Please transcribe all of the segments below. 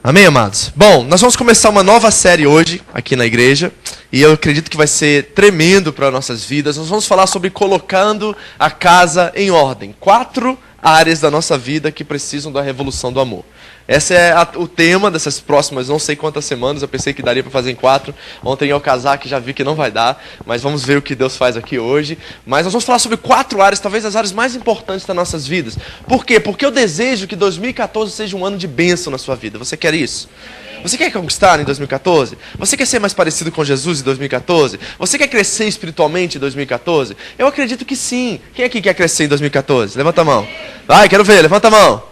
Amém, amados? Bom, nós vamos começar uma nova série hoje, aqui na igreja, e eu acredito que vai ser tremendo para nossas vidas. Nós vamos falar sobre colocando a casa em ordem. 4 áreas da nossa vida que precisam da revolução do amor. Esse é o tema dessas próximas não sei quantas semanas. Eu pensei que daria para fazer em 4. Ontem ao casar que já vi que não vai dar, mas vamos ver o que Deus faz aqui hoje. Mas nós vamos falar sobre 4 áreas, talvez as áreas mais importantes das nossas vidas. Por quê? Porque eu desejo que 2014 seja um ano de bênção na sua vida. Você quer isso? Você quer conquistar em 2014? Você quer ser mais parecido com Jesus em 2014? Você quer crescer espiritualmente em 2014? Eu acredito que sim. Quem aqui quer crescer em 2014? Levanta a mão. Vai, quero ver, levanta a mão.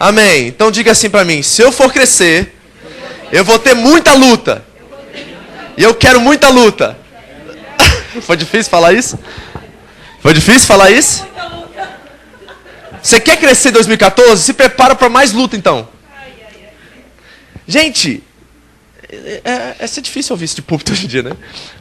Amém. Então diga assim para mim: se eu for crescer, eu vou ter muita luta. E eu quero muita luta. Foi difícil falar isso? Foi difícil falar isso? Você quer crescer em 2014? Se prepara para mais luta então. Gente, é difícil ouvir isso de púlpito hoje em dia, né?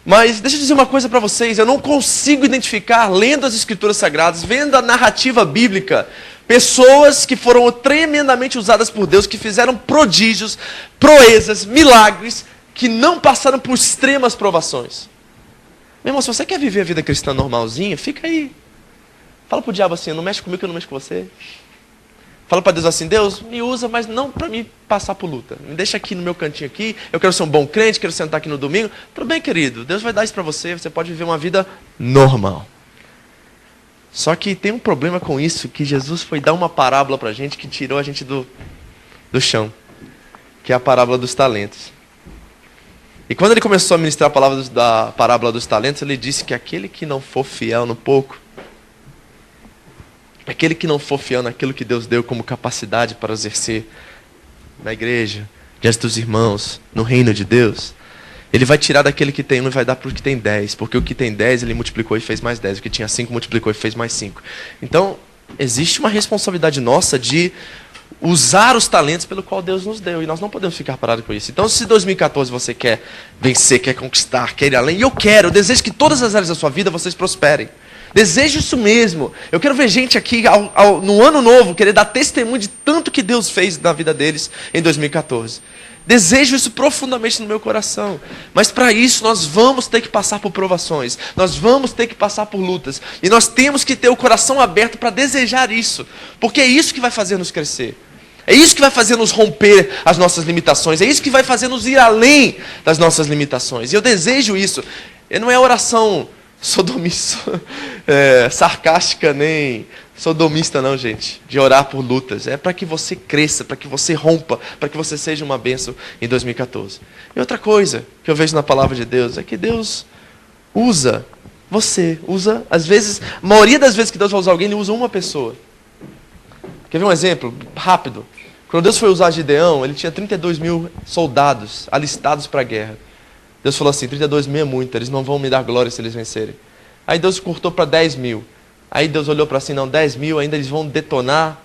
Mas deixa eu dizer uma coisa para vocês. Eu não consigo identificar, lendo as Escrituras Sagradas, vendo a narrativa bíblica, pessoas que foram tremendamente usadas por Deus, que fizeram prodígios, proezas, milagres, que não passaram por extremas provações. Meu irmão, se você quer viver a vida cristã normalzinha, fica aí. Fala pro diabo assim: não mexe comigo que eu não mexo com você. Fala para Deus assim: Deus, me usa, mas não para me passar por luta. Me deixa aqui no meu cantinho aqui. Eu quero ser um bom crente, quero sentar aqui no domingo. Tudo bem, querido. Deus vai dar isso para você. Você pode viver uma vida normal. Só que tem um problema com isso, que Jesus foi dar uma parábola para a gente que tirou a gente do chão. Que é a parábola dos talentos. E quando ele começou a ministrar a palavra da parábola dos talentos, ele disse que aquele que não for fiel no pouco, aquele que não for fiel naquilo que Deus deu como capacidade para exercer na igreja, diante dos irmãos, no reino de Deus, ele vai tirar daquele que tem 1 e vai dar para o que tem 10. Porque o que tem 10, ele multiplicou e fez mais 10. O que tinha 5, multiplicou e fez mais 5. Então, existe uma responsabilidade nossa de usar os talentos pelo qual Deus nos deu. E nós não podemos ficar parados com isso. Então, se em 2014 você quer vencer, quer conquistar, quer ir além, e eu desejo que todas as áreas da sua vida vocês prosperem. Desejo isso mesmo. Eu quero ver gente aqui no ano novo querer dar testemunho de tanto que Deus fez na vida deles em 2014. Desejo isso profundamente no meu coração. Mas para isso nós vamos ter que passar por provações. Nós vamos ter que passar por lutas. E nós temos que ter o coração aberto para desejar isso. Porque é isso que vai fazer nos crescer. É isso que vai fazer nos romper as nossas limitações. É isso que vai fazer nos ir além das nossas limitações. E eu desejo isso. E não é oração sarcástica nem sodomista não, gente, de orar por lutas. É para que você cresça, para que você rompa, para que você seja uma bênção em 2014. E outra coisa que eu vejo na palavra de Deus é que Deus usa às vezes, a maioria das vezes que Deus vai usar alguém, Ele usa uma pessoa. Quer ver um exemplo rápido? Quando Deus foi usar Gideão, ele tinha 32 mil soldados alistados para a guerra. Deus falou assim: 32 mil é muito, eles não vão me dar glória se eles vencerem. Aí Deus cortou para 10 mil. Aí Deus olhou para assim: não, 10 mil ainda eles vão detonar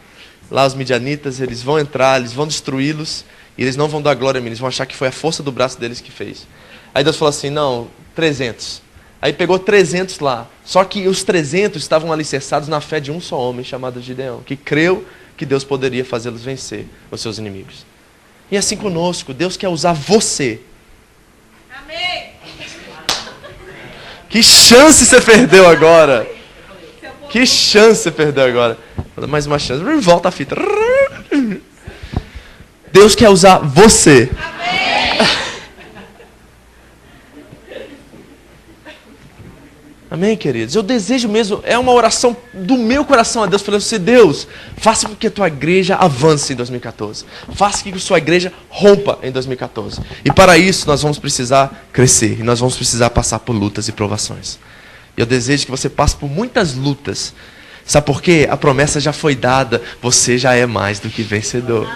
lá os midianitas, eles vão entrar, eles vão destruí-los, e eles não vão dar glória a mim, eles vão achar que foi a força do braço deles que fez. Aí Deus falou assim: não, 300. Aí pegou 300 lá, só que os 300 estavam alicerçados na fé de um só homem chamado Gideão, que creu que Deus poderia fazê-los vencer os seus inimigos. E assim conosco, Deus quer usar você. Amém. Que chance você perdeu agora! Que chance você perdeu agora! Vou dar mais uma chance. Volta a fita. Deus quer usar você. Amém. Amém, queridos? Eu desejo mesmo, é uma oração do meu coração a Deus, falando assim: Deus, faça com que a tua igreja avance em 2014. Faça com que a sua igreja rompa em 2014. E para isso nós vamos precisar crescer. E nós vamos precisar passar por lutas e provações. Eu desejo que você passe por muitas lutas. Sabe por quê? A promessa já foi dada. Você já é mais do que vencedor.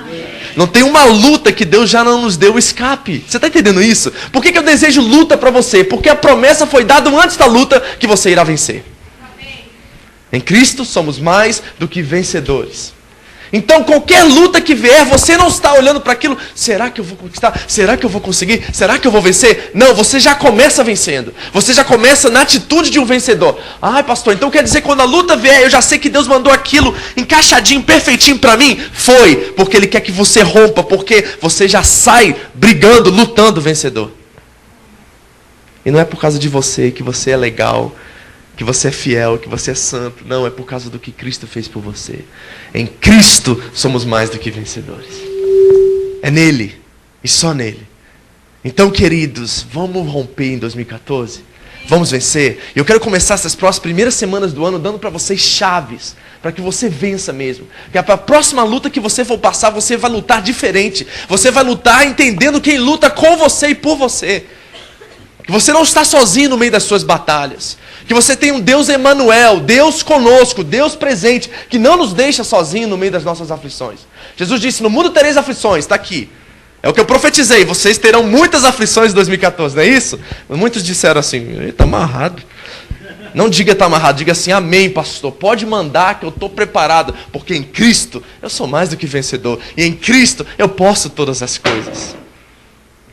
Não tem uma luta que Deus já não nos deu escape. Você está entendendo isso? Por que eu desejo luta para você? Porque a promessa foi dada antes da luta que você irá vencer. Em Cristo somos mais do que vencedores. Então qualquer luta que vier, você não está olhando para aquilo, será que eu vou conquistar? Será que eu vou conseguir? Será que eu vou vencer? Não, você já começa vencendo. Você já começa na atitude de um vencedor. Ai, pastor, então quer dizer que quando a luta vier, eu já sei que Deus mandou aquilo encaixadinho, perfeitinho para mim? Foi, porque Ele quer que você rompa, porque você já sai brigando, lutando vencedor. E não é por causa de você, que você é legal, que você é fiel, que você é santo. Não, é por causa do que Cristo fez por você. Em Cristo somos mais do que vencedores. É nele e só nele. Então, queridos, vamos romper em 2014? Vamos vencer? E eu quero começar essas primeiras semanas do ano dando para vocês chaves, para que você vença mesmo. Que para a próxima luta que você for passar, você vai lutar diferente. Você vai lutar entendendo quem luta com você e por você. Que você não está sozinho no meio das suas batalhas. Que você tem um Deus Emanuel, Deus conosco, Deus presente, que não nos deixa sozinho no meio das nossas aflições. Jesus disse, no mundo tereis aflições, está aqui. É o que eu profetizei, vocês terão muitas aflições em 2014, não é isso? Muitos disseram assim, está amarrado. Não diga está amarrado, diga assim, amém, pastor, pode mandar que eu estou preparado, porque em Cristo eu sou mais do que vencedor, e em Cristo eu posso todas as coisas.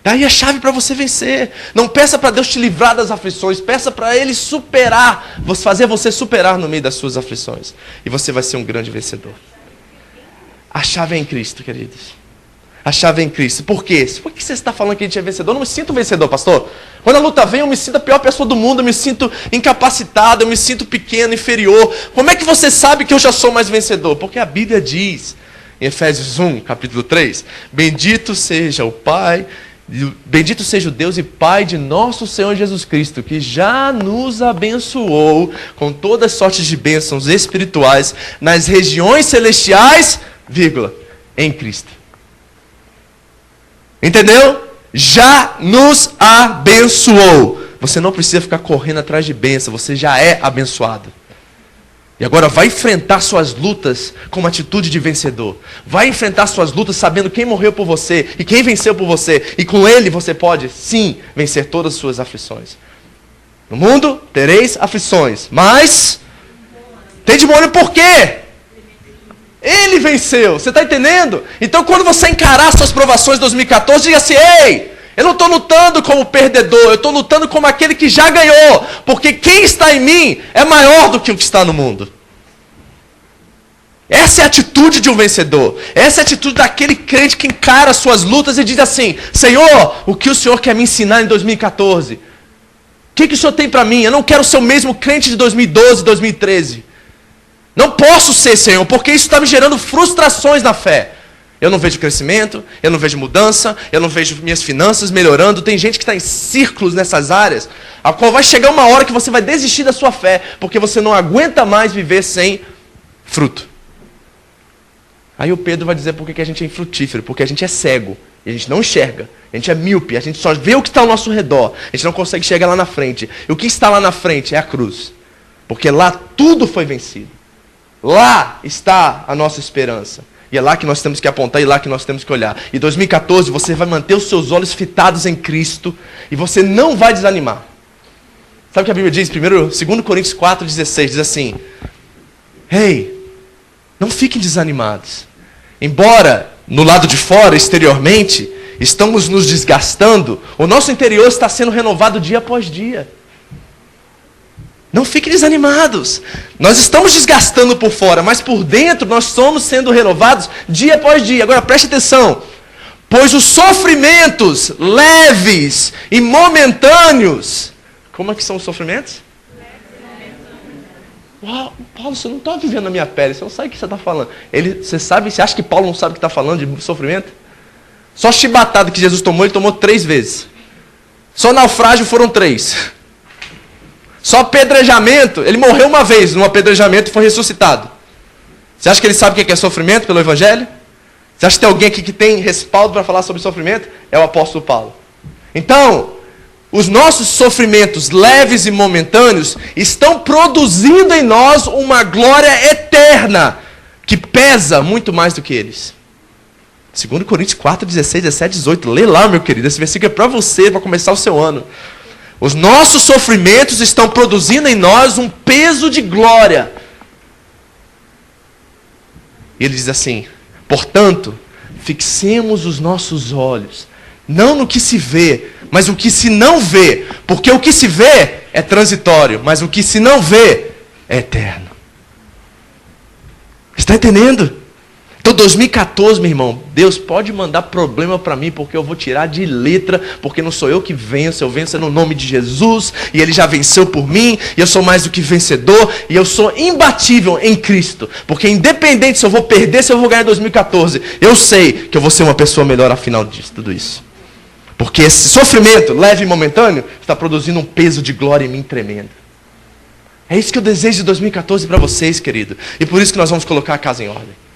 Daí a chave para você vencer. Não peça para Deus te livrar das aflições, peça para Ele superar, fazer você superar no meio das suas aflições. E você vai ser um grande vencedor. A chave é em Cristo, queridos. A chave é em Cristo. Por quê? Por que você está falando que a gente é vencedor? Eu não me sinto vencedor, pastor. Quando a luta vem, eu me sinto a pior pessoa do mundo, eu me sinto incapacitado, eu me sinto pequeno, inferior. Como é que você sabe que eu já sou mais vencedor? Porque a Bíblia diz, em Efésios 1, capítulo 3, bendito seja o Pai, bendito seja o Deus e Pai de nosso Senhor Jesus Cristo, que já nos abençoou com todas sortes de bênçãos espirituais nas regiões celestiais, vírgula, em Cristo. Entendeu? Já nos abençoou. Você não precisa ficar correndo atrás de bênção, você já é abençoado. E agora vai enfrentar suas lutas com uma atitude de vencedor. Vai enfrentar suas lutas sabendo quem morreu por você e quem venceu por você. E com Ele você pode, sim, vencer todas as suas aflições. No mundo tereis aflições, mas tem de molho por quê? Ele venceu, você está entendendo? Então quando você encarar suas provações de 2014, diga assim, ei, eu não estou lutando como perdedor, eu estou lutando como aquele que já ganhou. Porque quem está em mim é maior do que o que está no mundo. Essa é a atitude de um vencedor. Essa é a atitude daquele crente que encara as suas lutas e diz assim, Senhor, o que o Senhor quer me ensinar em 2014? O que o Senhor tem para mim? Eu não quero ser o mesmo crente de 2012, 2013. Não posso ser, Senhor, porque isso está me gerando frustrações na fé. Eu não vejo crescimento, eu não vejo mudança, eu não vejo minhas finanças melhorando. Tem gente que está em círculos nessas áreas, a qual vai chegar uma hora que você vai desistir da sua fé, porque você não aguenta mais viver sem fruto. Aí o Pedro vai dizer por que a gente é infrutífero, porque a gente é cego, e a gente não enxerga, a gente é míope, a gente só vê o que está ao nosso redor, a gente não consegue chegar lá na frente. E o que está lá na frente é a cruz, porque lá tudo foi vencido. Lá está a nossa esperança. E é lá que nós temos que apontar e lá que nós temos que olhar. E 2014 você vai manter os seus olhos fitados em Cristo e você não vai desanimar. Sabe o que a Bíblia diz? 2 Coríntios 4,16 diz assim, ei, não fiquem desanimados. Embora no lado de fora, exteriormente, estamos nos desgastando, o nosso interior está sendo renovado dia após dia. Não fiquem desanimados. Nós estamos desgastando por fora, mas por dentro nós somos sendo renovados dia após dia. Agora preste atenção. Pois os sofrimentos leves e momentâneos. Como é que são os sofrimentos? Uau, Paulo, você não está vivendo na minha pele. Você não sabe o que você está falando. Você acha que Paulo não sabe o que está falando de sofrimento? Só chibatada que Jesus tomou, ele tomou 3 vezes. Só naufrágio foram 3. Só apedrejamento, ele morreu uma vez num apedrejamento e foi ressuscitado. Você acha que ele sabe o que é sofrimento pelo Evangelho? Você acha que tem alguém aqui que tem respaldo para falar sobre sofrimento? É o apóstolo Paulo. Então, os nossos sofrimentos leves e momentâneos estão produzindo em nós uma glória eterna que pesa muito mais do que eles. 2 Coríntios 4, 16, 17, 18. Lê lá, meu querido. Esse versículo é para você, para começar o seu ano. Os nossos sofrimentos estão produzindo em nós um peso de glória. E ele diz assim: portanto, fixemos os nossos olhos, não no que se vê, mas no que se não vê. Porque o que se vê é transitório, mas o que se não vê é eterno. Está entendendo? Então 2014, meu irmão, Deus pode mandar problema para mim, porque eu vou tirar de letra, porque não sou eu que venço, eu venço no nome de Jesus, e Ele já venceu por mim, e eu sou mais do que vencedor, e eu sou imbatível em Cristo, porque independente se eu vou perder, se eu vou ganhar em 2014, eu sei que eu vou ser uma pessoa melhor ao final disso, tudo isso. Porque esse sofrimento, leve e momentâneo, está produzindo um peso de glória em mim tremendo. É isso que eu desejo de 2014 para vocês, querido, e por isso que nós vamos colocar a casa em ordem.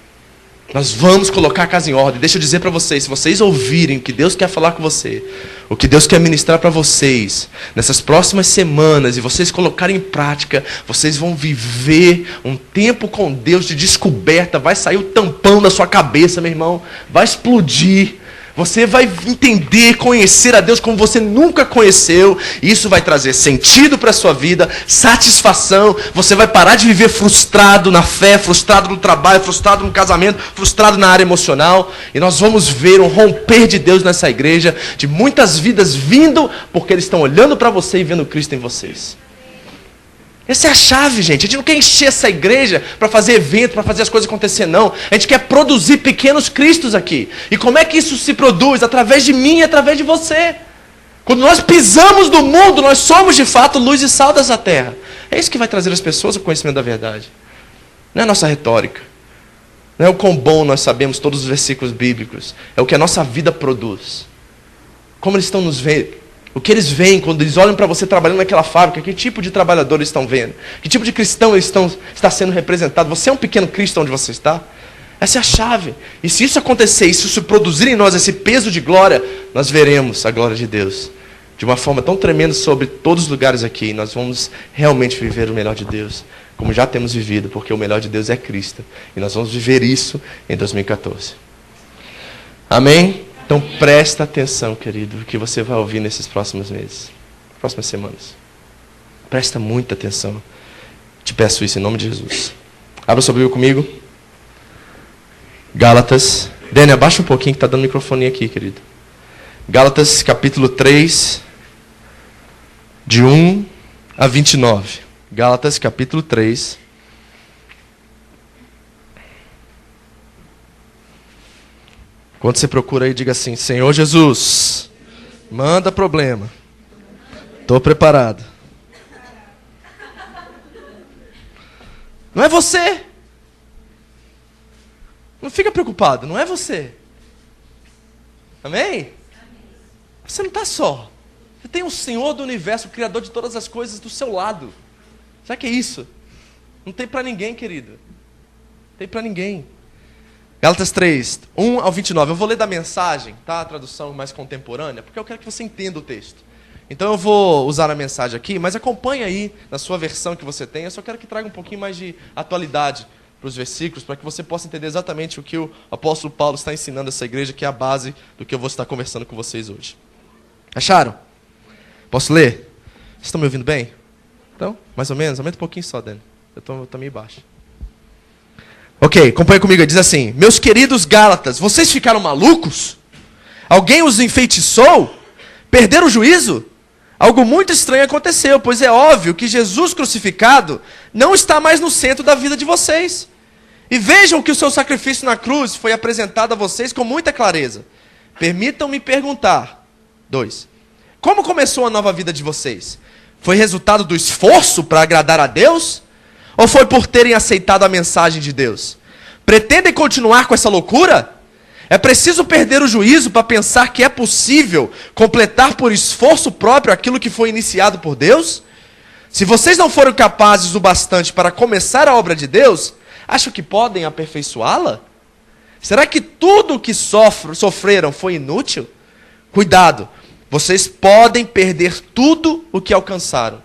Nós vamos colocar a casa em ordem. Deixa eu dizer para vocês, se vocês ouvirem o que Deus quer falar com você, o que Deus quer ministrar para vocês, nessas próximas semanas, e vocês colocarem em prática, vocês vão viver um tempo com Deus de descoberta. Vai sair o tampão da sua cabeça, meu irmão. Vai explodir. Você vai entender, conhecer a Deus como você nunca conheceu. E isso vai trazer sentido para a sua vida, satisfação. Você vai parar de viver frustrado na fé, frustrado no trabalho, frustrado no casamento, frustrado na área emocional. E nós vamos ver um romper de Deus nessa igreja, de muitas vidas vindo, porque eles estão olhando para você e vendo Cristo em vocês. Essa é a chave, gente. A gente não quer encher essa igreja para fazer evento, para fazer as coisas acontecer, não. A gente quer produzir pequenos cristos aqui. E como é que isso se produz? Através de mim e através de você. Quando nós pisamos no mundo, nós somos de fato luz e sal dessa terra. É isso que vai trazer as pessoas ao conhecimento da verdade. Não é a nossa retórica. Não é o quão bom nós sabemos todos os versículos bíblicos. É o que a nossa vida produz. Como eles estão nos vendo. O que eles veem quando eles olham para você trabalhando naquela fábrica, que tipo de trabalhador eles estão vendo? Que tipo de cristão está sendo representado? Você é um pequeno Cristo onde você está? Essa é a chave. E se isso acontecer, e se isso produzir em nós esse peso de glória, nós veremos a glória de Deus de uma forma tão tremenda sobre todos os lugares aqui. Nós vamos realmente viver o melhor de Deus, como já temos vivido, porque o melhor de Deus é Cristo. E nós vamos viver isso em 2014. Amém? Então presta atenção, querido, o que você vai ouvir nesses próximos meses, próximas semanas. Presta muita atenção. Te peço isso em nome de Jesus. Abra sua Bíblia comigo. Gálatas. Dani, abaixa um pouquinho que está dando microfone aqui, querido. Gálatas capítulo 3, de 1 a 29. Gálatas capítulo 3. Quando você procura aí, diga assim: Senhor Jesus, manda problema. Estou preparado. Não é você. Não fica preocupado, não é você. Amém? Você não está só. Você tem um Senhor do universo, o Criador de todas as coisas do seu lado. Sabe o que é isso? Não tem para ninguém, querido. Não tem para ninguém. Gálatas 3, 1 ao 29. Eu vou ler da mensagem, tá? A tradução mais contemporânea, porque eu quero que você entenda o texto. Então eu vou usar a mensagem aqui, mas acompanhe aí na sua versão que você tem. Eu só quero que traga um pouquinho mais de atualidade para os versículos, para que você possa entender exatamente o que o apóstolo Paulo está ensinando a essa igreja, que é a base do que eu vou estar conversando com vocês hoje. Acharam? Posso ler? Vocês estão me ouvindo bem? Então, mais ou menos? Aumenta um pouquinho só, Dani. Eu estou meio baixo. Ok, acompanha comigo. Diz assim: meus queridos Gálatas, vocês ficaram malucos? Alguém os enfeitiçou? Perderam o juízo? Algo muito estranho aconteceu, pois é óbvio que Jesus crucificado não está mais no centro da vida de vocês. E vejam que o seu sacrifício na cruz foi apresentado a vocês com muita clareza. Permitam-me perguntar. 2. Como começou a nova vida de vocês? Foi resultado do esforço para agradar a Deus? Ou foi por terem aceitado a mensagem de Deus? Pretendem continuar com essa loucura? É preciso perder o juízo para pensar que é possível completar por esforço próprio aquilo que foi iniciado por Deus? Se vocês não foram capazes o bastante para começar a obra de Deus, acham que podem aperfeiçoá-la? Será que tudo o que sofreram foi inútil? Cuidado, vocês podem perder tudo o que alcançaram.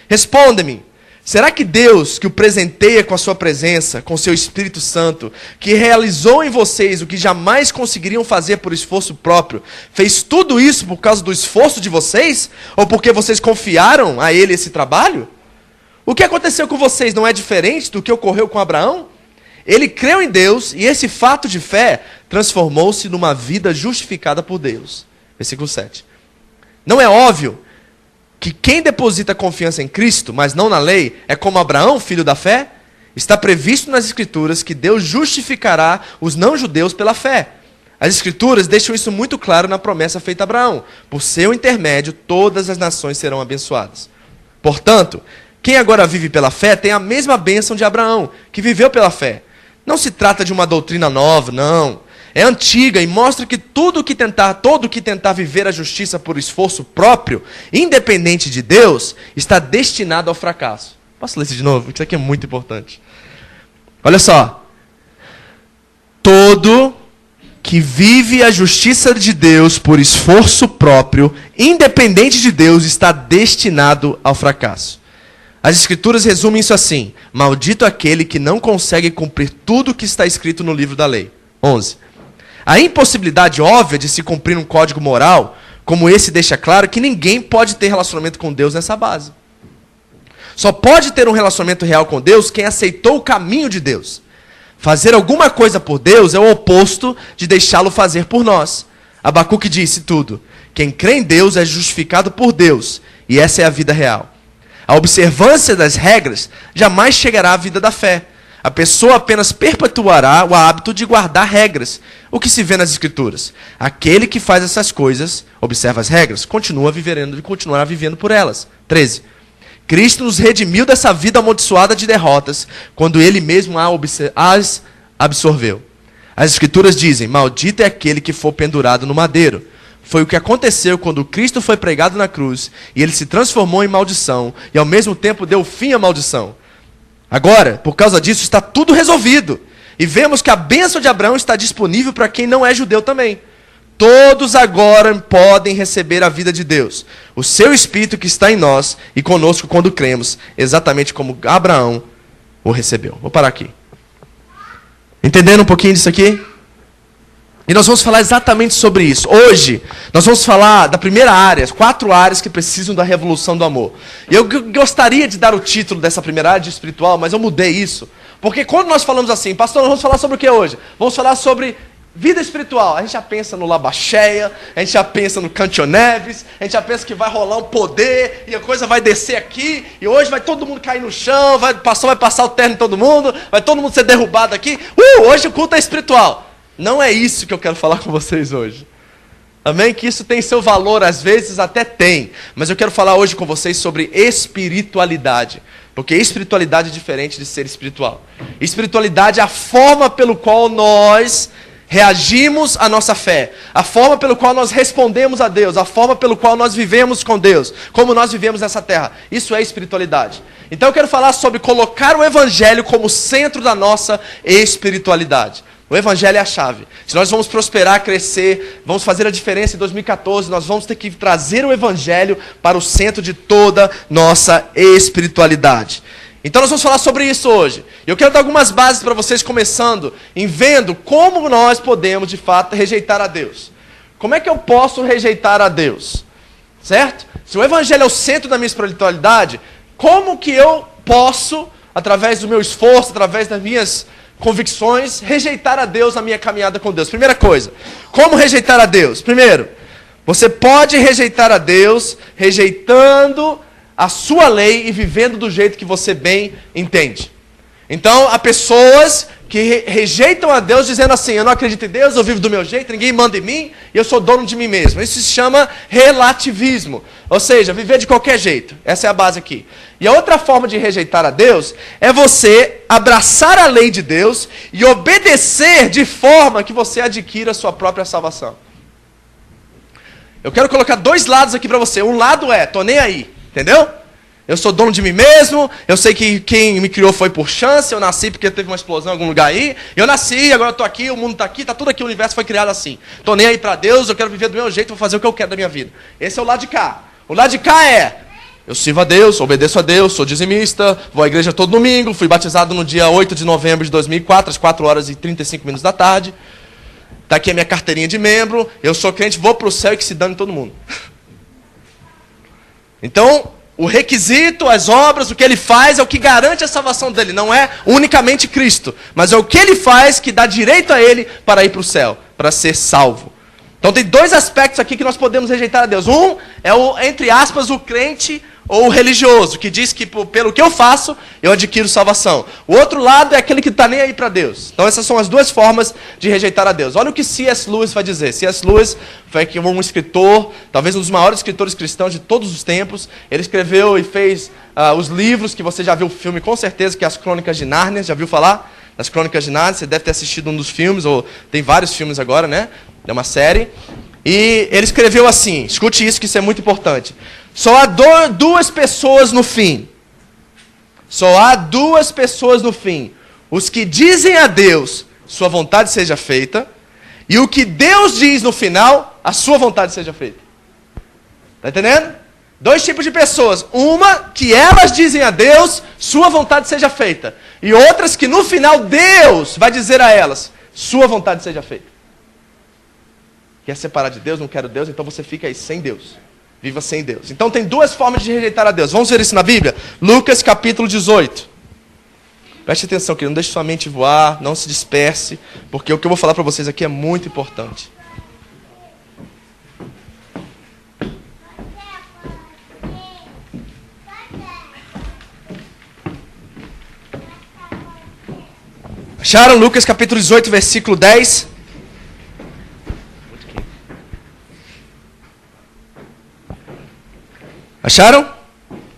Responda-me. Será que Deus, que o presenteia com a sua presença, com o seu Espírito Santo, que realizou em vocês o que jamais conseguiriam fazer por esforço próprio, fez tudo isso por causa do esforço de vocês? Ou porque vocês confiaram a Ele esse trabalho? O que aconteceu com vocês não é diferente do que ocorreu com Abraão? Ele creu em Deus e esse fato de fé transformou-se numa vida justificada por Deus. Versículo 7. Não é óbvio que quem deposita confiança em Cristo, mas não na lei, é como Abraão, filho da fé? Está previsto nas Escrituras que Deus justificará os não-judeus pela fé. As Escrituras deixam isso muito claro na promessa feita a Abraão. Por seu intermédio, todas as nações serão abençoadas. Portanto, quem agora vive pela fé tem a mesma bênção de Abraão, que viveu pela fé. Não se trata de uma doutrina nova, não. É antiga e mostra que todo que tentar viver a justiça por esforço próprio, independente de Deus, está destinado ao fracasso. Posso ler isso de novo? Isso aqui é muito importante. Olha só. Todo que vive a justiça de Deus por esforço próprio, independente de Deus, está destinado ao fracasso. As Escrituras resumem isso assim: maldito aquele que não consegue cumprir tudo o que está escrito no livro da lei. 11. A impossibilidade óbvia de se cumprir um código moral, como esse deixa claro que ninguém pode ter relacionamento com Deus nessa base. Só pode ter um relacionamento real com Deus quem aceitou o caminho de Deus. Fazer alguma coisa por Deus é o oposto de deixá-lo fazer por nós. Abacuque disse tudo: quem crê em Deus é justificado por Deus, e essa é a vida real. A observância das regras jamais chegará à vida da fé. A pessoa apenas perpetuará o hábito de guardar regras. O que se vê nas Escrituras? Aquele que faz essas coisas, observa as regras, continuará vivendo por elas. 13. Cristo nos redimiu dessa vida amaldiçoada de derrotas, quando Ele mesmo as absorveu. As Escrituras dizem: maldito é aquele que for pendurado no madeiro. Foi o que aconteceu quando Cristo foi pregado na cruz, e Ele se transformou em maldição, e ao mesmo tempo deu fim à maldição. Agora, por causa disso, está tudo resolvido. E vemos que a bênção de Abraão está disponível para quem não é judeu também. Todos agora podem receber a vida de Deus. O seu Espírito que está em nós e conosco quando cremos, exatamente como Abraão o recebeu. Vou parar aqui. Entendendo um pouquinho disso aqui? E nós vamos falar exatamente sobre isso. Hoje, nós vamos falar da primeira área, 4 áreas que precisam da revolução do amor. E eu gostaria de dar o título dessa primeira área de espiritual, mas eu mudei isso. Porque quando nós falamos assim, pastor, nós vamos falar sobre o que hoje? Vamos falar sobre vida espiritual. A gente já pensa no Labacheia, a gente já pensa no Cantioneves, a gente já pensa que vai rolar um poder, e a coisa vai descer aqui, e hoje vai todo mundo cair no chão, vai passar o terno em todo mundo, vai todo mundo ser derrubado aqui. Hoje o culto é espiritual. Não é isso que eu quero falar com vocês hoje. Amém? Que isso tem seu valor, às vezes até tem. Mas eu quero falar hoje com vocês sobre espiritualidade. Porque espiritualidade é diferente de ser espiritual. Espiritualidade é a forma pelo qual nós reagimos à nossa fé. A forma pelo qual nós respondemos a Deus. A forma pelo qual nós vivemos com Deus. Como nós vivemos nessa terra. Isso é espiritualidade. Então eu quero falar sobre colocar o Evangelho como centro da nossa espiritualidade. O Evangelho é a chave. Se nós vamos prosperar, crescer, vamos fazer a diferença em 2014, nós vamos ter que trazer o Evangelho para o centro de toda nossa espiritualidade. Então nós vamos falar sobre isso hoje. Eu quero dar algumas bases para vocês, começando em vendo como nós podemos, de fato, rejeitar a Deus. Como é que eu posso rejeitar a Deus? Certo? Se o Evangelho é o centro da minha espiritualidade, como que eu posso, através do meu esforço, através das minhas convicções, rejeitar a Deus na minha caminhada com Deus? Primeira coisa, como rejeitar a Deus? Primeiro, você pode rejeitar a Deus rejeitando a sua lei e vivendo do jeito que você bem entende. Então, há pessoas que rejeitam a Deus dizendo assim: eu não acredito em Deus, eu vivo do meu jeito, ninguém manda em mim e eu sou dono de mim mesmo. Isso se chama relativismo, ou seja, viver de qualquer jeito. Essa é a base aqui. E a outra forma de rejeitar a Deus é você abraçar a lei de Deus e obedecer de forma que você adquira a sua própria salvação. Eu quero colocar 2 lados aqui para você. Um lado é: tô nem aí, entendeu? Eu sou dono de mim mesmo, eu sei que quem me criou foi por chance, eu nasci porque teve uma explosão em algum lugar aí, eu nasci, agora eu tô aqui, o mundo tá aqui, tá tudo aqui, o universo foi criado assim. Tô nem aí para Deus, eu quero viver do meu jeito, vou fazer o que eu quero da minha vida. Esse é o lado de cá. O lado de cá é: eu sirvo a Deus, obedeço a Deus, sou dizimista, vou à igreja todo domingo, fui batizado no dia 8 de novembro de 2004, às 4 horas e 35 minutos da tarde. Tá aqui a minha carteirinha de membro, eu sou crente, vou pro céu e que se dane todo mundo. Então, O requisito, as obras, o que ele faz é o que garante a salvação dele. Não é unicamente Cristo, mas é o que ele faz que dá direito a ele para ir para o céu, para ser salvo. Então tem dois aspectos aqui que nós podemos rejeitar a Deus. Um é o, entre aspas, o crente ou o religioso, que diz que pelo que eu faço, eu adquiro salvação. O outro lado é aquele que está nem aí para Deus. Então essas são as duas formas de rejeitar a Deus. Olha o que C.S. Lewis vai dizer. C.S. Lewis foi um escritor, talvez um dos maiores escritores cristãos de todos os tempos. Ele escreveu e fez os livros que você já viu o filme com certeza, que é As Crônicas de Nárnia. Já viu falar? Das Crônicas de Nárnia, você deve ter assistido um dos filmes, ou tem vários filmes agora, né? É uma série. E ele escreveu assim, escute isso que isso é muito importante. Só há duas pessoas no fim. Só há duas pessoas no fim. Os que dizem a Deus, sua vontade seja feita. E o que Deus diz no final, a sua vontade seja feita. Está entendendo? Dois tipos de pessoas. Uma que elas dizem a Deus, sua vontade seja feita. E outras que no final Deus vai dizer a elas, sua vontade seja feita. Quer separar de Deus, não quero Deus, então você fica aí sem Deus. Viva sem Deus. Então tem duas formas de rejeitar a Deus. Vamos ver isso na Bíblia? Lucas capítulo 18. Preste atenção, querido, não deixe sua mente voar, não se disperse, porque o que eu vou falar para vocês aqui é muito importante. Acharam Lucas capítulo 18, versículo 10? Acharam?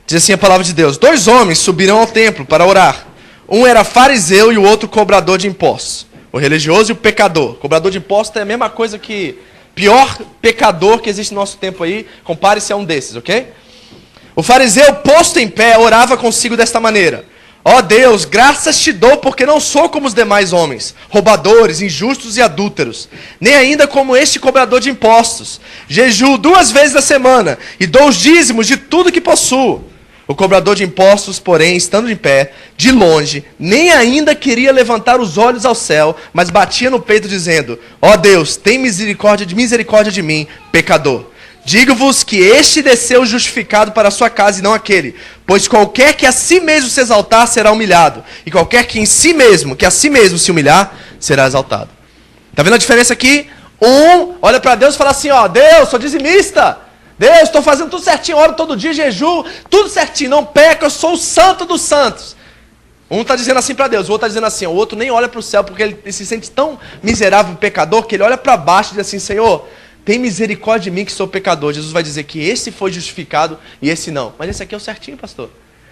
Diz assim a palavra de Deus. 2 homens subiram ao templo para orar. Um era fariseu e o outro cobrador de impostos. O religioso e o pecador. Cobrador de impostos é a mesma coisa que... Pior pecador que existe no nosso tempo aí. Compare-se a um desses, ok? O fariseu, posto em pé, orava consigo desta maneira. Ó Deus, graças te dou porque não sou como os demais homens, roubadores, injustos e adúlteros, nem ainda como este cobrador de impostos. Jejuo 2 vezes na semana e dou os dízimos de tudo que possuo. O cobrador de impostos, porém, estando em pé, de longe, nem ainda queria levantar os olhos ao céu, mas batia no peito dizendo, ó Deus, tem misericórdia de mim, pecador. Digo-vos que este desceu justificado para a sua casa e não aquele. Pois qualquer que a si mesmo se exaltar será humilhado. E qualquer que a si mesmo se humilhar, será exaltado. Está vendo a diferença aqui? Um olha para Deus e fala assim, ó, Deus, sou dizimista. Deus, estou fazendo tudo certinho, oro todo dia, jejum, tudo certinho, não peco, eu sou o santo dos santos. Um está dizendo assim para Deus, o outro está dizendo assim, o outro nem olha para o céu, porque ele se sente tão miserável, pecador, que ele olha para baixo e diz assim, Senhor, tem misericórdia de mim que sou pecador. Jesus vai dizer que esse foi justificado e esse não. Mas esse aqui é o certinho, pastor.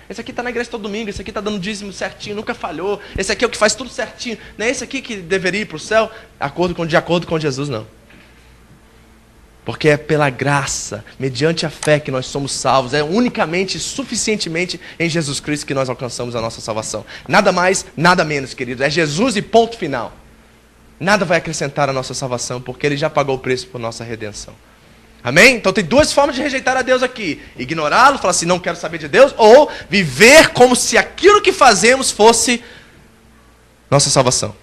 Esse aqui está na igreja todo domingo, esse aqui está dando dízimo certinho, nunca falhou. Esse aqui é o que faz tudo certinho. Não é esse aqui que deveria ir para o céu? De acordo com Jesus, não. Porque é pela graça, mediante a fé que nós somos salvos. É unicamente, suficientemente em Jesus Cristo que nós alcançamos a nossa salvação. Nada mais, nada menos, querido. É Jesus e ponto final. Nada vai acrescentar a nossa salvação, porque Ele já pagou o preço por nossa redenção. Amém? Então tem duas formas de rejeitar a Deus aqui. Ignorá-lo, falar assim, não quero saber de Deus, ou viver como se aquilo que fazemos fosse nossa salvação.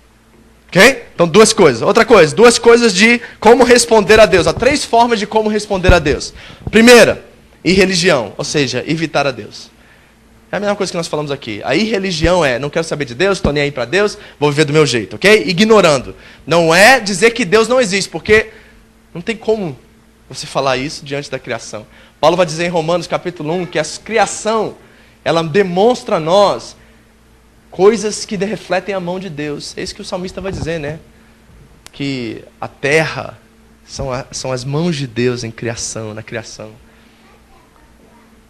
Ok? Então duas coisas. Outra coisa, 2 coisas de como responder a Deus. Há 3 formas de como responder a Deus. Primeira, irreligião, ou seja, evitar a Deus. É a mesma coisa que nós falamos aqui. A irreligião é, não quero saber de Deus, estou nem aí para Deus, vou viver do meu jeito, ok? Ignorando. Não é dizer que Deus não existe, porque não tem como você falar isso diante da criação. Paulo vai dizer em Romanos capítulo 1 que a criação, ela demonstra a nós coisas que refletem a mão de Deus. É isso que o salmista vai dizer, né? Que a terra são as mãos de Deus na criação.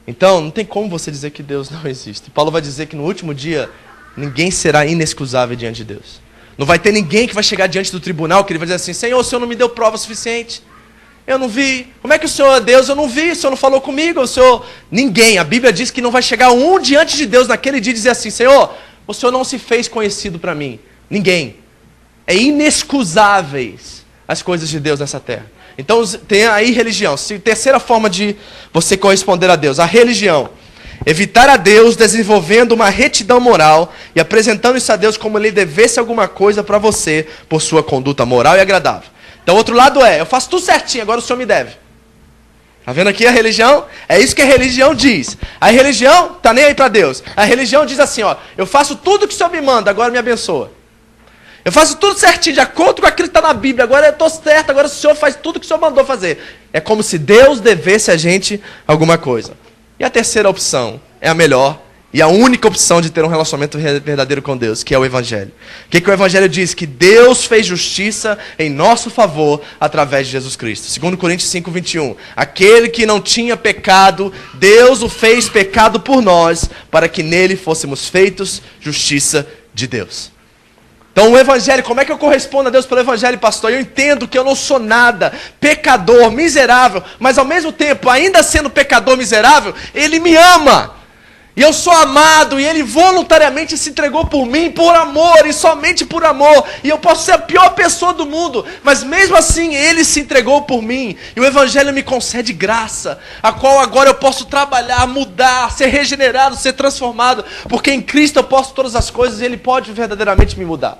Então, não tem como você dizer que Deus não existe. Paulo vai dizer que no último dia, ninguém será inexcusável diante de Deus. Não vai ter ninguém que vai chegar diante do tribunal que ele vai dizer assim, Senhor, o Senhor não me deu prova suficiente. Eu não vi. Como é que o Senhor é Deus? Eu não vi. O Senhor não falou comigo. O Senhor... Ninguém. A Bíblia diz que não vai chegar um diante de Deus naquele dia e dizer assim, Senhor, o Senhor não se fez conhecido para mim. Ninguém. É inexcusáveis as coisas de Deus nessa terra. Então tem a irreligião. Terceira forma de você corresponder a Deus. A religião. Evitar a Deus desenvolvendo uma retidão moral e apresentando isso a Deus como ele devesse alguma coisa para você por sua conduta moral e agradável. Então o outro lado é, eu faço tudo certinho, agora o Senhor me deve. Tá vendo aqui a religião? É isso que a religião diz. A religião tá nem aí para Deus. A religião diz assim, ó, eu faço tudo que o Senhor me manda, agora me abençoa. Eu faço tudo certinho, de acordo com aquilo que está na Bíblia, agora eu estou certo, agora o Senhor faz tudo que o Senhor mandou fazer. É como se Deus devesse a gente alguma coisa. E a terceira opção é a melhor e a única opção de ter um relacionamento verdadeiro com Deus, que é o Evangelho. O que o Evangelho diz? Que Deus fez justiça em nosso favor através de Jesus Cristo. 2 Coríntios 5:21. Aquele que não tinha pecado, Deus o fez pecado por nós, para que nele fôssemos feitos justiça de Deus. Então o Evangelho, como é que eu correspondo a Deus pelo Evangelho, pastor? Eu entendo que eu não sou nada, pecador, miserável, mas ao mesmo tempo, ainda sendo pecador, miserável, Ele me ama. E eu sou amado, e Ele voluntariamente se entregou por mim, por amor, e somente por amor. E eu posso ser a pior pessoa do mundo, mas mesmo assim Ele se entregou por mim. E o Evangelho me concede graça, a qual agora eu posso trabalhar, mudar, ser regenerado, ser transformado. Porque em Cristo eu posso todas as coisas e Ele pode verdadeiramente me mudar.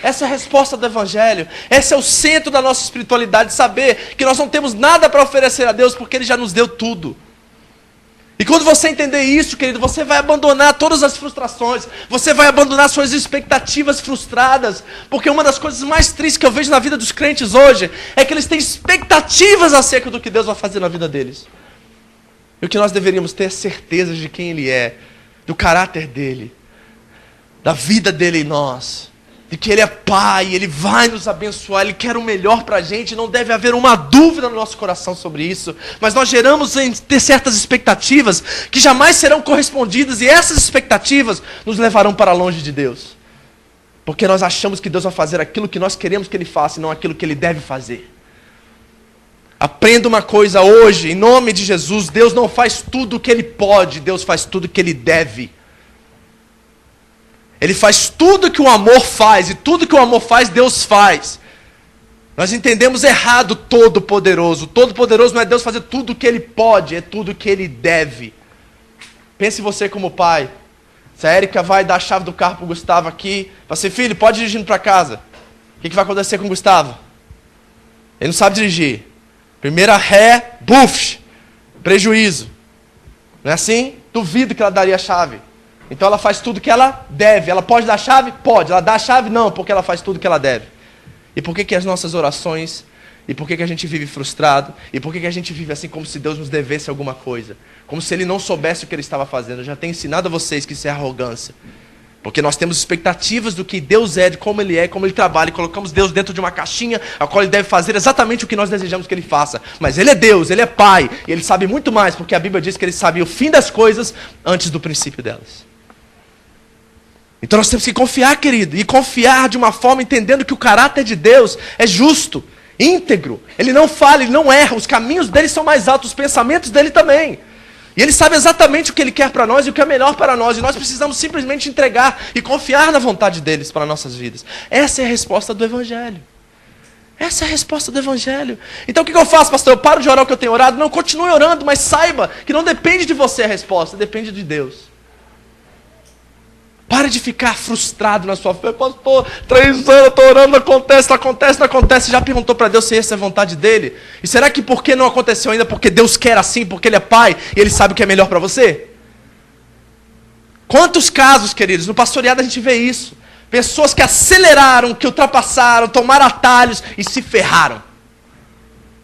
Essa é a resposta do Evangelho. Esse é o centro da nossa espiritualidade, saber que nós não temos nada para oferecer a Deus, porque Ele já nos deu tudo. E quando você entender isso, querido, você vai abandonar todas as frustrações, você vai abandonar suas expectativas frustradas, porque uma das coisas mais tristes que eu vejo na vida dos crentes hoje é que eles têm expectativas acerca do que Deus vai fazer na vida deles. E o que nós deveríamos ter é certeza de quem Ele é, do caráter dEle, da vida dEle em nós, de que Ele é Pai, Ele vai nos abençoar, Ele quer o melhor para a gente, não deve haver uma dúvida no nosso coração sobre isso, mas nós geramos em ter certas expectativas que jamais serão correspondidas, e essas expectativas nos levarão para longe de Deus, porque nós achamos que Deus vai fazer aquilo que nós queremos que Ele faça, e não aquilo que Ele deve fazer. Aprenda uma coisa hoje, em nome de Jesus: Deus não faz tudo o que Ele pode, Deus faz tudo o que Ele deve. Ele faz tudo que o amor faz, e tudo que o amor faz, Deus faz. Nós entendemos errado o Todo-Poderoso. O Todo-Poderoso não é Deus fazer tudo o que Ele pode, é tudo o que Ele deve. Pense você como pai. Se a Érica vai dar a chave do carro para o Gustavo aqui, fala assim: filho, pode ir dirigindo para casa. O que vai acontecer com o Gustavo? Ele não sabe dirigir. Primeira ré, buf, prejuízo. Não é assim? Duvido que ela daria a chave. Então ela faz tudo que ela deve. Ela pode dar a chave? Pode. Ela dá a chave? Não, porque ela faz tudo que ela deve. E por que as nossas orações, e por que a gente vive frustrado, e por que a gente vive assim como se Deus nos devesse alguma coisa? Como se Ele não soubesse o que Ele estava fazendo. Eu já tenho ensinado a vocês que isso é arrogância. Porque nós temos expectativas do que Deus é, de como Ele é, como Ele trabalha, e colocamos Deus dentro de uma caixinha, a qual Ele deve fazer exatamente o que nós desejamos que Ele faça. Mas Ele é Deus, Ele é Pai, e Ele sabe muito mais, porque a Bíblia diz que Ele sabe o fim das coisas antes do princípio delas. Então nós temos que confiar, querido, e confiar de uma forma entendendo que o caráter de Deus é justo, íntegro. Ele não falha, Ele não erra, os caminhos dEle são mais altos, os pensamentos dEle também. E Ele sabe exatamente o que Ele quer para nós e o que é melhor para nós. E nós precisamos simplesmente entregar e confiar na vontade deles para nossas vidas. Essa é a resposta do Evangelho. Essa é a resposta do Evangelho. Então o que eu faço, pastor? Eu paro de orar o que eu tenho orado? Não, continue orando, mas saiba que não depende de você a resposta, depende de Deus. Para de ficar frustrado na sua fé. Pastor, 3 anos eu estou orando, não acontece, não acontece, não acontece. Já perguntou para Deus se essa é a vontade dEle? E será que por que não aconteceu ainda? Porque Deus quer assim, porque Ele é Pai e Ele sabe o que é melhor para você? Quantos casos, queridos, no pastoreado a gente vê isso. Pessoas que aceleraram, que ultrapassaram, tomaram atalhos e se ferraram.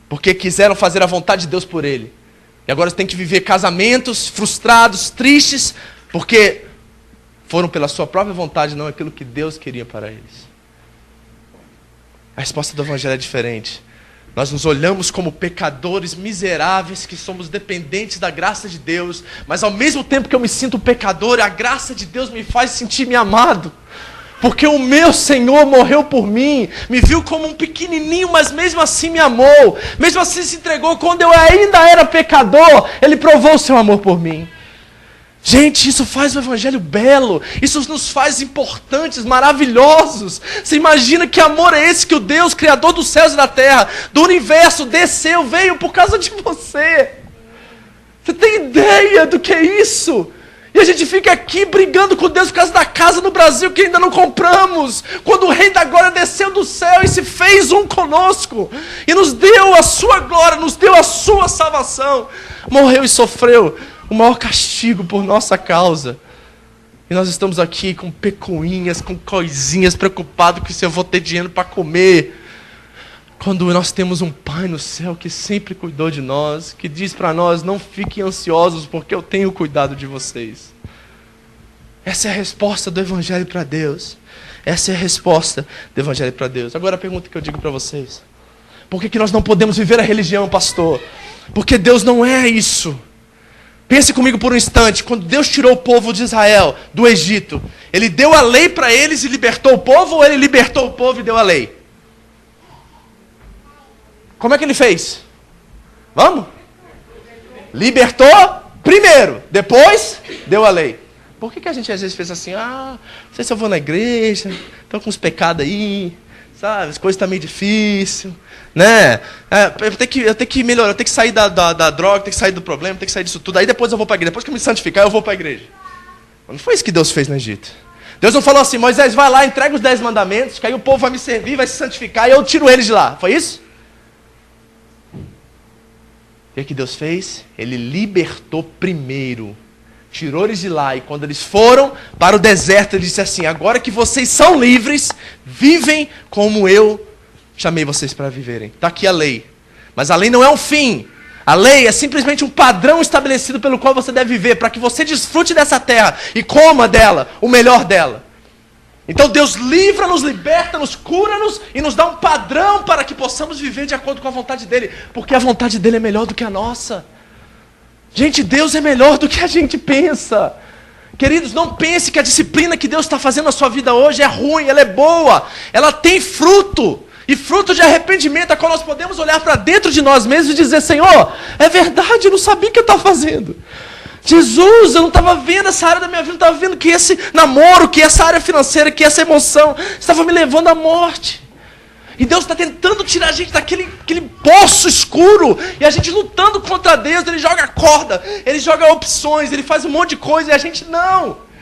Porque quiseram fazer a vontade de Deus por Ele. E agora tem que viver casamentos frustrados, tristes, porque foram pela sua própria vontade, não aquilo que Deus queria para eles. A resposta do Evangelho é diferente. Nós nos olhamos como pecadores miseráveis, que somos dependentes da graça de Deus, mas ao mesmo tempo que eu me sinto pecador, a graça de Deus me faz sentir-me amado. Porque o meu Senhor morreu por mim, me viu como um pequenininho, mas mesmo assim me amou. Mesmo assim se entregou. Quando eu ainda era pecador, Ele provou o seu amor por mim. Gente, isso faz o Evangelho belo, isso nos faz importantes, maravilhosos. Você imagina que amor é esse que o Deus, Criador dos céus e da terra, do universo, desceu, veio por causa de você. Você tem ideia do que é isso? E a gente fica aqui brigando com Deus por causa da casa no Brasil que ainda não compramos. Quando o Rei da Glória desceu do céu e se fez um conosco. E nos deu a sua glória, nos deu a sua salvação. Morreu e sofreu o maior castigo por nossa causa. E nós estamos aqui com pecuinhas, com coisinhas, preocupados que se eu vou ter dinheiro para comer. Quando nós temos um Pai no céu que sempre cuidou de nós, que diz para nós, não fiquem ansiosos porque eu tenho cuidado de vocês. Essa é a resposta do Evangelho para Deus. Essa é a resposta do Evangelho para Deus. Agora a pergunta que eu digo para vocês. Por que nós não podemos viver a religião, pastor? Porque Deus não é isso. Pense comigo por um instante. Quando Deus tirou o povo de Israel do Egito, Ele deu a lei para eles e libertou o povo, ou Ele libertou o povo e deu a lei? Como é que Ele fez? Vamos? Libertou primeiro, depois deu a lei. Por que a gente às vezes pensa assim, não sei se eu vou na igreja, estou com uns pecados aí, sabe, as coisas estão meio difíceis, né? Eu tenho que melhorar, eu tenho que sair da droga, tenho que sair do problema, tenho que sair disso tudo, aí depois eu vou para a igreja, depois que eu me santificar eu vou para a igreja. Não foi isso que Deus fez no Egito. Deus não falou assim, Moisés, vai lá, entrega os 10 mandamentos, que aí o povo vai me servir, vai se santificar e eu tiro eles de lá. Foi isso? O que Deus fez? Ele libertou primeiro. Tirou eles de lá. E quando eles foram para o deserto, Ele disse assim, agora que vocês são livres, vivem como eu chamei vocês para viverem. Está aqui a lei. Mas a lei não é um fim. A lei é simplesmente um padrão estabelecido pelo qual você deve viver, para que você desfrute dessa terra e coma dela, o melhor dela. Então Deus livra-nos, liberta-nos, cura-nos e nos dá um padrão para que possamos viver de acordo com a vontade dEle. Porque a vontade dEle é melhor do que a nossa. Gente, Deus é melhor do que a gente pensa. Queridos, não pense que a disciplina que Deus está fazendo na sua vida hoje é ruim, ela é boa. Ela tem fruto. E fruto de arrependimento, a qual nós podemos olhar para dentro de nós mesmos e dizer, Senhor, é verdade, eu não sabia o que eu estava fazendo. Jesus, eu não estava vendo essa área da minha vida, não estava vendo que esse namoro, que essa área financeira, que essa emoção estava me levando à morte. E Deus está tentando tirar a gente daquele poço escuro, e a gente lutando contra Deus. Ele joga corda, Ele joga opções, Ele faz um monte de coisa, e a gente não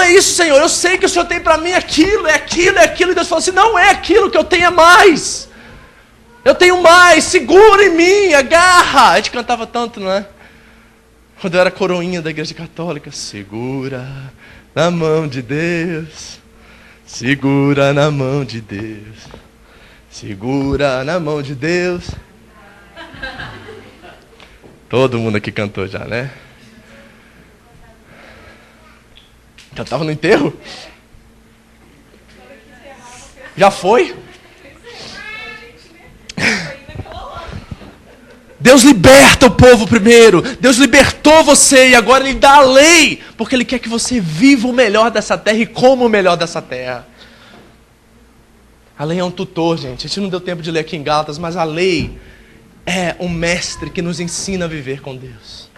é isso, Senhor, eu sei que o Senhor tem para mim aquilo, é aquilo, é aquilo. E Deus falou assim, não é aquilo, que eu tenho é mais. Eu tenho mais, segura em mim, agarra. A gente cantava tanto, não é? Quando eu era coroinha da igreja católica, segura na mão de Deus, segura na mão de Deus, segura na mão de Deus. Todo mundo aqui cantou já, né? Cantava no enterro? Já foi? Deus liberta o povo primeiro. Deus libertou você e agora Ele dá a lei. Porque Ele quer que você viva o melhor dessa terra e coma o melhor dessa terra. A lei é um tutor, gente. A gente não deu tempo de ler aqui em Gálatas, mas a lei é um mestre que nos ensina a viver com Deus.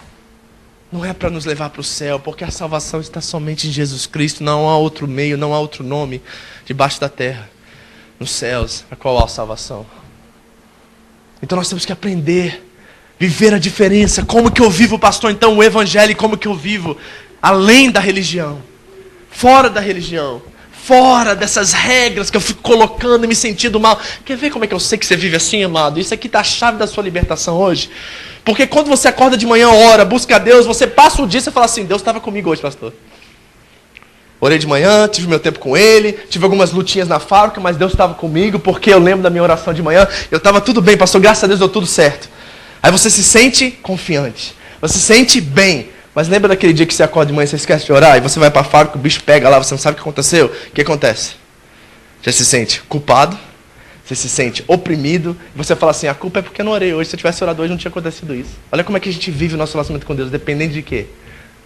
Não é para nos levar para o céu, porque a salvação está somente em Jesus Cristo. Não há outro meio, não há outro nome debaixo da terra, nos céus, a qual há salvação. Então nós temos que aprender viver a diferença. Como que eu vivo, pastor, então, o evangelho? Como que eu vivo além da religião, fora da religião, fora dessas regras que eu fico colocando e me sentindo mal? Quer ver como é que eu sei que você vive assim, amado? Isso aqui está a chave da sua libertação hoje. Porque quando você acorda de manhã, ora, busca a Deus, você passa o dia e você fala assim, Deus estava comigo hoje, pastor. Orei de manhã, tive meu tempo com Ele, tive algumas lutinhas na fábrica, mas Deus estava comigo, porque eu lembro da minha oração de manhã, eu estava tudo bem, pastor, graças a Deus deu tudo certo. Aí você se sente confiante, você se sente bem, mas lembra daquele dia que você acorda de manhã e você esquece de orar, e você vai para a fábrica, o bicho pega lá, você não sabe o que aconteceu? O que acontece? Você se sente culpado, você se sente oprimido, e você fala assim, a culpa é porque eu não orei hoje, se eu tivesse orado hoje não tinha acontecido isso. Olha como é que a gente vive o nosso relacionamento com Deus, dependendo de quê?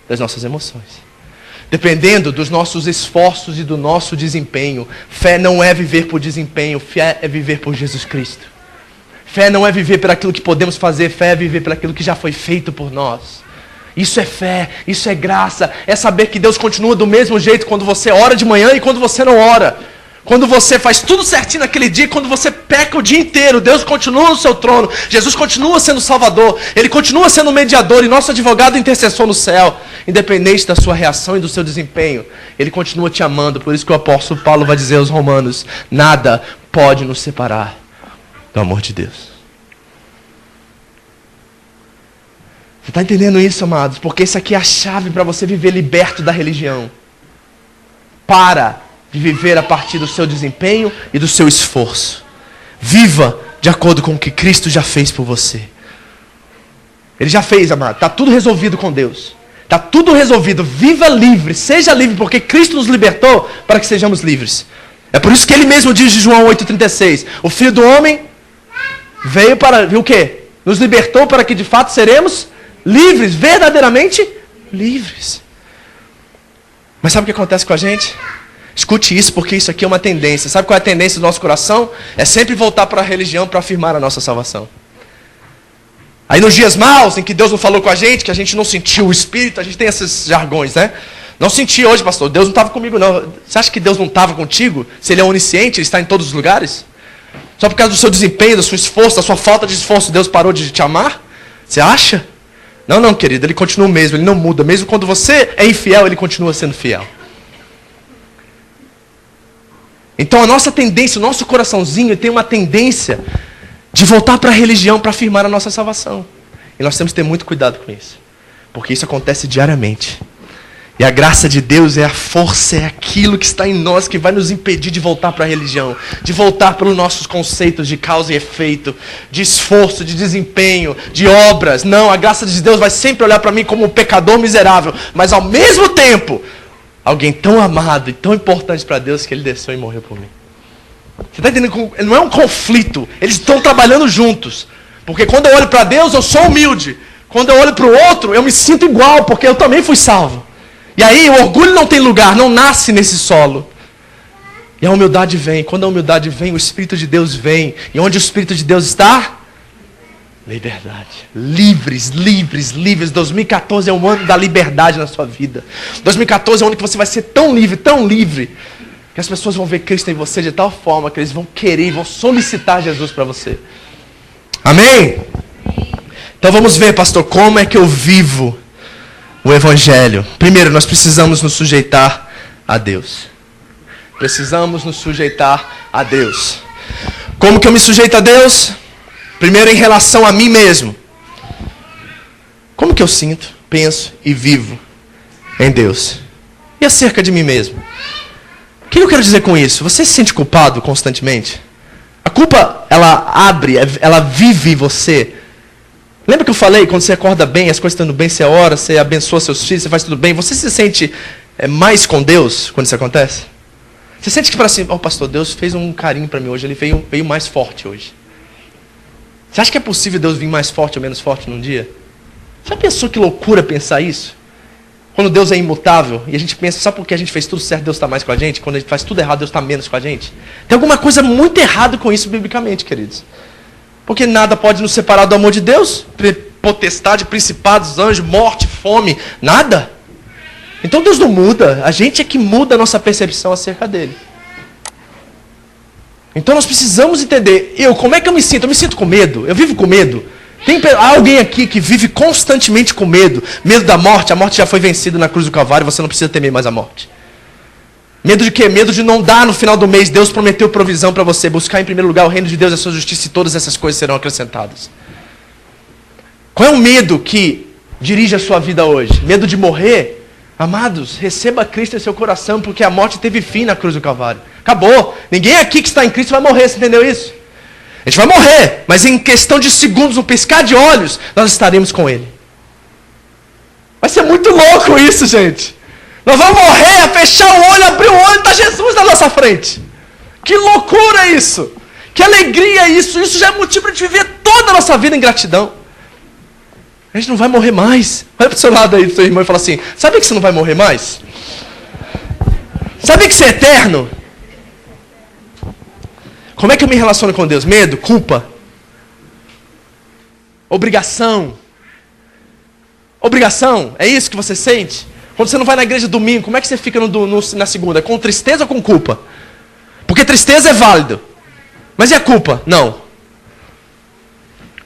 Das nossas emoções. Dependendo dos nossos esforços e do nosso desempenho. Fé não é viver por desempenho, fé é viver por Jesus Cristo. Fé não é viver por aquilo que podemos fazer, fé é viver por aquilo que já foi feito por nós. Isso é fé, isso é graça, é saber que Deus continua do mesmo jeito quando você ora de manhã e quando você não ora. Quando você faz tudo certinho naquele dia, quando você peca o dia inteiro, Deus continua no seu trono, Jesus continua sendo Salvador, Ele continua sendo mediador e nosso advogado e intercessor no céu, independente da sua reação e do seu desempenho, Ele continua te amando. Por isso que o apóstolo Paulo vai dizer aos romanos: nada pode nos separar do amor de Deus. Você está entendendo isso, amados? Porque isso aqui é a chave para você viver liberto da religião. Para de viver a partir do seu desempenho e do seu esforço. Viva de acordo com o que Cristo já fez por você. Ele já fez, amado. Está tudo resolvido com Deus. Está tudo resolvido. Viva livre. Seja livre, porque Cristo nos libertou para que sejamos livres. É por isso que Ele mesmo diz em João 8,36. O Filho do Homem veio para... Viu o quê? Nos libertou para que de fato seremos livres. Verdadeiramente livres. Mas sabe o que acontece com a gente? Escute isso, porque isso aqui é uma tendência. Sabe qual é a tendência do nosso coração? É sempre voltar para a religião para afirmar a nossa salvação. Aí nos dias maus, em que Deus não falou com a gente, que a gente não sentiu o Espírito, a gente tem esses jargões, né? Não senti hoje, pastor, Deus não estava comigo não. Você acha que Deus não estava contigo? Se Ele é onisciente, Ele está em todos os lugares? Só por causa do seu desempenho, do seu esforço, da sua falta de esforço, Deus parou de te amar? Você acha? Não, querido, Ele continua o mesmo, Ele não muda. Mesmo quando você é infiel, Ele continua sendo fiel. Então a nossa tendência, o nosso coraçãozinho tem uma tendência de voltar para a religião para afirmar a nossa salvação. E nós temos que ter muito cuidado com isso. Porque isso acontece diariamente. E a graça de Deus é a força, é aquilo que está em nós que vai nos impedir de voltar para a religião. De voltar para os nossos conceitos de causa e efeito, de esforço, de desempenho, de obras. Não, a graça de Deus vai sempre olhar para mim como um pecador miserável. Mas ao mesmo tempo... alguém tão amado e tão importante para Deus que Ele desceu e morreu por mim. Você está entendendo? Não é um conflito. Eles estão trabalhando juntos. Porque quando eu olho para Deus, eu sou humilde. Quando eu olho para o outro, eu me sinto igual, porque eu também fui salvo. E aí o orgulho não tem lugar, não nasce nesse solo. E a humildade vem. Quando a humildade vem, o Espírito de Deus vem. E onde o Espírito de Deus está... liberdade. Livres, livres, livres. 2014 é o ano da liberdade na sua vida. 2014 é o ano que você vai ser tão livre, que as pessoas vão ver Cristo em você de tal forma que eles vão querer e vão solicitar Jesus para você. Amém? Então vamos ver, pastor, como é que eu vivo o Evangelho. Primeiro, nós precisamos nos sujeitar a Deus. Precisamos nos sujeitar a Deus. Como que eu me sujeito a Deus? Primeiro, em relação a mim mesmo. Como que eu sinto, penso e vivo em Deus? E acerca de mim mesmo? O que eu quero dizer com isso? Você se sente culpado constantemente? A culpa, ela vive em você. Lembra que eu falei, quando você acorda bem, as coisas estão indo bem, você ora, você abençoa seus filhos, você faz tudo bem. Você se sente mais com Deus quando isso acontece? Você sente que para assim, pastor, Deus fez um carinho para mim hoje, Ele veio mais forte hoje. Você acha que é possível Deus vir mais forte ou menos forte num dia? Já pensou que loucura pensar isso? Quando Deus é imutável e a gente pensa, sabe por que a gente fez tudo certo, Deus está mais com a gente? Quando a gente faz tudo errado, Deus está menos com a gente? Tem alguma coisa muito errada com isso biblicamente, queridos. Porque nada pode nos separar do amor de Deus. Potestade, principados, anjos, morte, fome, nada. Então Deus não muda, a gente é que muda a nossa percepção acerca dele. Então nós precisamos entender, como é que eu me sinto? Eu me sinto com medo, eu vivo com medo. Há alguém aqui que vive constantemente com medo. Medo da morte, a morte já foi vencida na cruz do Calvário, você não precisa temer mais a morte. Medo de quê? Medo de não dar no final do mês. Deus prometeu provisão para você. Buscar em primeiro lugar o reino de Deus e a sua justiça, e todas essas coisas serão acrescentadas. Qual é o medo que dirige a sua vida hoje? Medo de morrer? Amados, receba Cristo em seu coração, porque a morte teve fim na cruz do Calvário. Acabou. Ninguém aqui que está em Cristo vai morrer, você entendeu isso? A gente vai morrer, mas em questão de segundos, um piscar de olhos, nós estaremos com Ele. Vai ser muito louco isso, gente. Nós vamos morrer, fechar o olho, abrir o olho e está Jesus na nossa frente. Que loucura isso. Que alegria isso. Isso já é motivo para a gente viver toda a nossa vida em gratidão. A gente não vai morrer mais. Olha para o seu lado aí, do seu irmão, e fala assim, sabe que você não vai morrer mais? Sabe que você é eterno? Como é que eu me relaciono com Deus? Medo, culpa, obrigação. Obrigação, é isso que você sente? Quando você não vai na igreja domingo, como é que você fica na segunda? Com tristeza ou com culpa? Porque tristeza é válido. Mas e a culpa? Não.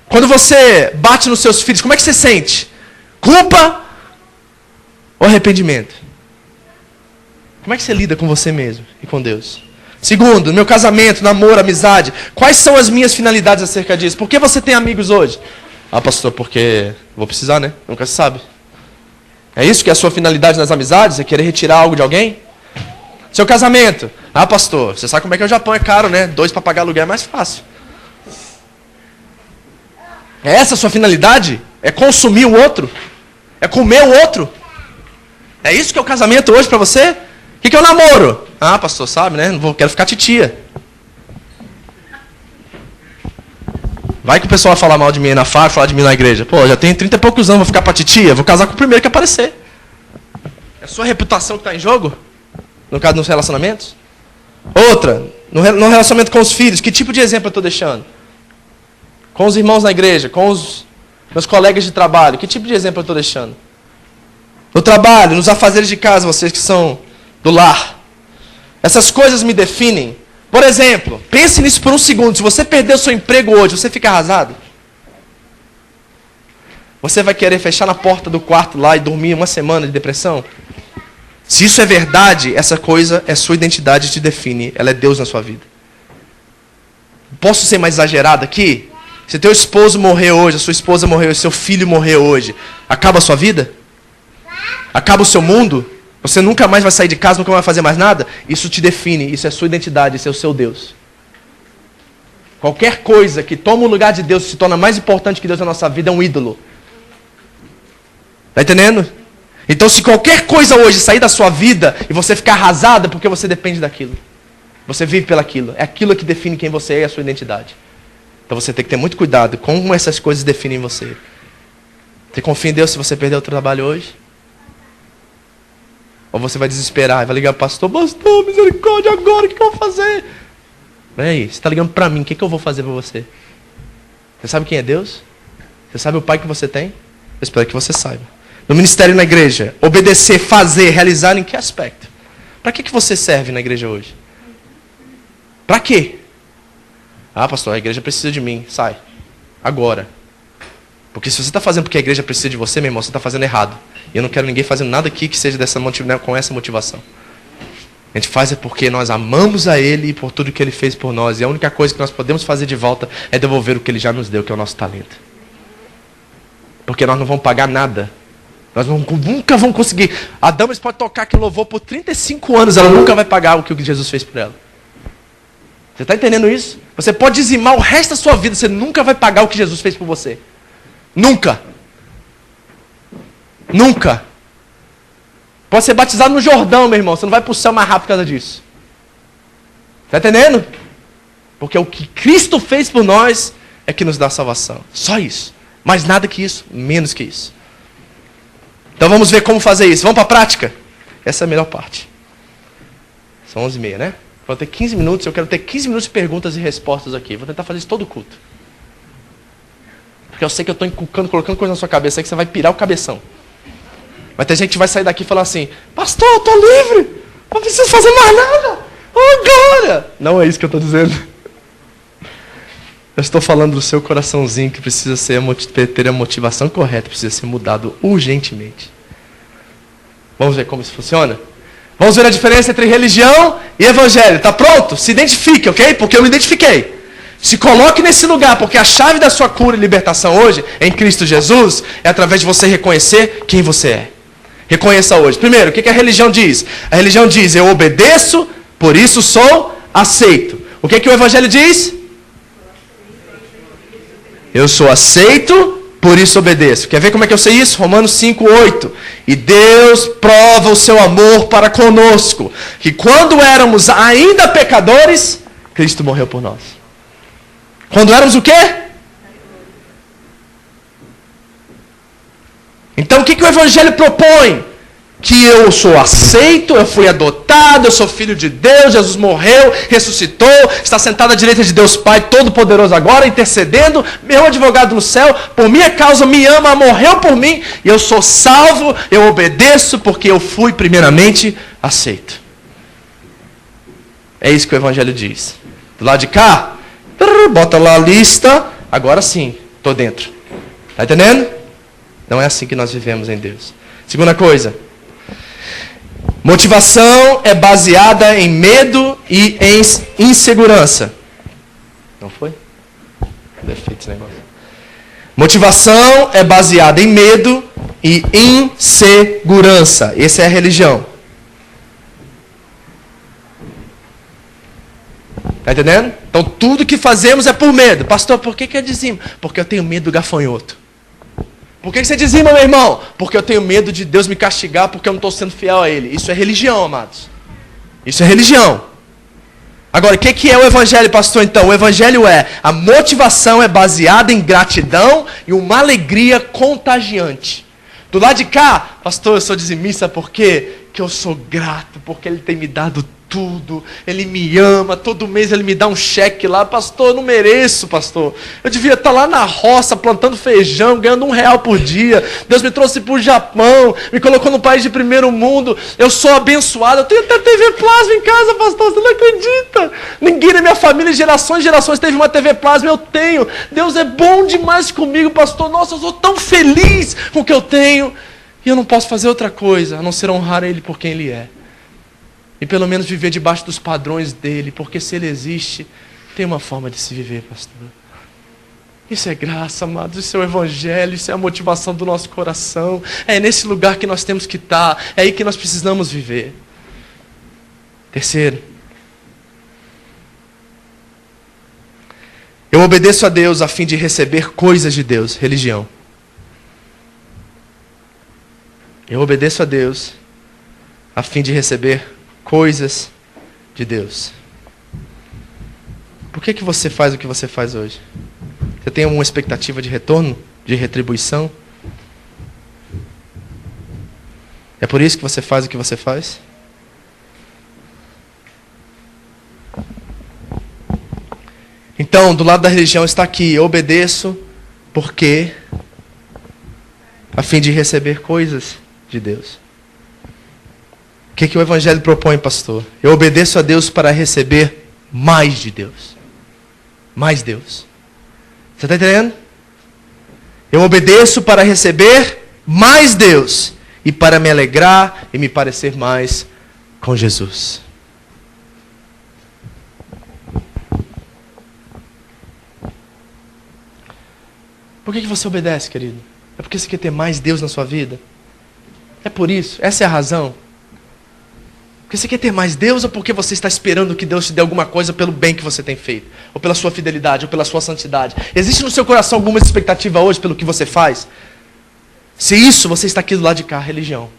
Quando você bate nos seus filhos, como é que você sente? Culpa ou arrependimento? Como é que você lida com você mesmo e com Deus? Segundo, no meu casamento, namoro, amizade, quais são as minhas finalidades acerca disso? Por que você tem amigos hoje? Ah, pastor, porque vou precisar, né? Nunca se sabe. É isso que é a sua finalidade nas amizades? É querer retirar algo de alguém? Seu casamento. Ah, pastor, você sabe como é que é o Japão, é caro, né? 2 para pagar aluguel é mais fácil. É essa a sua finalidade? É consumir o outro? É comer o outro? É isso que é o casamento hoje para você? O que é o namoro? Ah, pastor, sabe, né? Quero ficar titia. Vai que o pessoal vai falar mal de mim aí na faca, falar de mim na igreja. Pô, já tenho 30 e poucos anos, vou ficar pra titia? Vou casar com o primeiro que aparecer. É a sua reputação que está em jogo? No caso, nos relacionamentos? Outra, no relacionamento com os filhos, que tipo de exemplo eu estou deixando? Com os irmãos na igreja, com os meus colegas de trabalho, que tipo de exemplo eu estou deixando? No trabalho, nos afazeres de casa, vocês que são do lar. Essas coisas me definem. Por exemplo, pense nisso por um segundo. Se você perder o seu emprego hoje, você fica arrasado? Você vai querer fechar na porta do quarto lá e dormir uma semana de depressão? Se isso é verdade, essa coisa é sua identidade, te define. Ela é Deus na sua vida. Posso ser mais exagerado aqui? Se teu esposo morrer hoje, a sua esposa morreu, o seu filho morrer hoje, acaba a sua vida? Acaba o seu mundo? Você nunca mais vai sair de casa, nunca mais vai fazer mais nada? Isso te define, isso é sua identidade, isso é o seu Deus. Qualquer coisa que toma o lugar de Deus, se torna mais importante que Deus na nossa vida, é um ídolo. Está entendendo? Então se qualquer coisa hoje sair da sua vida e você ficar arrasado, é porque você depende daquilo. Você vive pelaquilo. É aquilo que define quem você é e a sua identidade. Então você tem que ter muito cuidado com como essas coisas definem você. Você confia em Deus se você perder o trabalho hoje? Ou você vai desesperar e vai ligar para o pastor, misericórdia, agora, o que eu vou fazer? Peraí, você está ligando para mim, o que eu vou fazer para você? Você sabe quem é Deus? Você sabe o Pai que você tem? Eu espero que você saiba. No ministério na igreja, obedecer, fazer, realizar em que aspecto? Para que você serve na igreja hoje? Para quê? Ah, pastor, a igreja precisa de mim. Sai. Agora. Porque se você está fazendo porque a igreja precisa de você, meu irmão, você está fazendo errado. E eu não quero ninguém fazendo nada aqui que seja com essa motivação. A gente faz é porque nós amamos a Ele e por tudo que Ele fez por nós. E a única coisa que nós podemos fazer de volta é devolver o que Ele já nos deu, que é o nosso talento. Porque nós não vamos pagar nada. Nós nunca vamos conseguir. A Damaris pode tocar aquele louvor por 35 anos, ela nunca vai pagar o que Jesus fez por ela. Você está entendendo isso? Você pode dizimar o resto da sua vida, você nunca vai pagar o que Jesus fez por você. Nunca. Nunca. Pode ser batizado no Jordão, meu irmão, você não vai para o céu mais rápido por causa disso. Está entendendo? Porque o que Cristo fez por nós é que nos dá salvação. Só isso. Mais nada que isso, menos que isso. Então vamos ver como fazer isso. Vamos para a prática? Essa é a melhor parte. São 11h30, né? Vou ter 15 minutos, eu quero ter 15 minutos de perguntas e respostas aqui. Vou tentar fazer isso todo o culto. Porque eu sei que eu estou colocando coisa na sua cabeça aí que você vai pirar o cabeção. Vai ter gente que vai sair daqui e falar assim, pastor, eu estou livre, não preciso fazer mais nada, agora. Não é isso que eu estou dizendo. Eu estou falando do seu coraçãozinho que precisa ter a motivação correta, precisa ser mudado urgentemente. Vamos ver como isso funciona? Vamos ver a diferença entre religião e evangelho. Tá pronto? Se identifique, ok? Porque eu me identifiquei. Se coloque nesse lugar, porque a chave da sua cura e libertação hoje, em Cristo Jesus, é através de você reconhecer quem você é. Reconheça hoje. Primeiro, o que a religião diz? A religião diz, eu obedeço, por isso sou aceito. O que o evangelho diz? Eu sou aceito, por isso obedeço. Quer ver como é que eu sei isso? Romanos 5:8. E Deus prova o seu amor para conosco, que quando éramos ainda pecadores, Cristo morreu por nós. Quando éramos o quê? Então o que o Evangelho propõe? Que eu sou aceito, eu fui adotado, eu sou filho de Deus, Jesus morreu, ressuscitou, está sentado à direita de Deus Pai Todo-Poderoso agora, intercedendo, meu advogado no céu, por minha causa me ama, morreu por mim, e eu sou salvo, eu obedeço, porque eu fui primeiramente aceito. É isso que o Evangelho diz. Do lado de cá, bota lá a lista, agora sim, estou dentro. Está entendendo? Não é assim que nós vivemos em Deus. Segunda coisa. Motivação é baseada em medo e em insegurança. Não foi? Defeito esse negócio. Motivação é baseada em medo e insegurança. Essa é a religião. Está entendendo? Então tudo que fazemos é por medo. Pastor, por que é dizimo? Porque eu tenho medo do gafanhoto. Por que você dizima, meu irmão? Porque eu tenho medo de Deus me castigar porque eu não estou sendo fiel a Ele. Isso é religião, amados. Isso é religião. Agora, o que é o Evangelho, pastor, então? O Evangelho é, a motivação é baseada em gratidão e uma alegria contagiante. Do lado de cá, pastor, eu sou dizimista, por quê? Que eu sou grato, porque Ele tem me dado tudo, Ele me ama, todo mês Ele me dá um cheque lá, pastor, eu não mereço, pastor, eu devia estar lá na roça, plantando feijão, ganhando R$1 por dia, Deus me trouxe para o Japão, me colocou no país de primeiro mundo, eu sou abençoado, eu tenho até TV Plasma em casa, pastor, você não acredita, ninguém na minha família, gerações e gerações teve uma TV Plasma, eu tenho, Deus é bom demais comigo, pastor, nossa, eu sou tão feliz com o que eu tenho, e eu não posso fazer outra coisa, a não ser honrar Ele por quem Ele é. E pelo menos viver debaixo dos padrões dele, porque se ele existe, tem uma forma de se viver, pastor. Isso é graça, amados, isso é o Evangelho, isso é a motivação do nosso coração. É nesse lugar que nós temos que estar, é aí que nós precisamos viver. Terceiro, eu obedeço a Deus a fim de receber coisas de Deus, religião. Eu obedeço a Deus a fim de receber coisas de Deus. Por que você faz o que você faz hoje? Você tem uma expectativa de retorno? De retribuição? É por isso que você faz o que você faz? Então, do lado da religião está aqui, eu obedeço porque a fim de receber coisas de Deus. O que o Evangelho propõe, pastor? Eu obedeço a Deus para receber mais de Deus. Mais Deus. Você está entendendo? Eu obedeço para receber mais Deus. E para me alegrar e me parecer mais com Jesus. Por que você obedece, querido? É porque você quer ter mais Deus na sua vida? É por isso? Essa é a razão? Porque você quer ter mais Deus ou porque você está esperando que Deus te dê alguma coisa pelo bem que você tem feito? Ou pela sua fidelidade, ou pela sua santidade? Existe no seu coração alguma expectativa hoje pelo que você faz? Se isso, você está aqui do lado de cá, religião.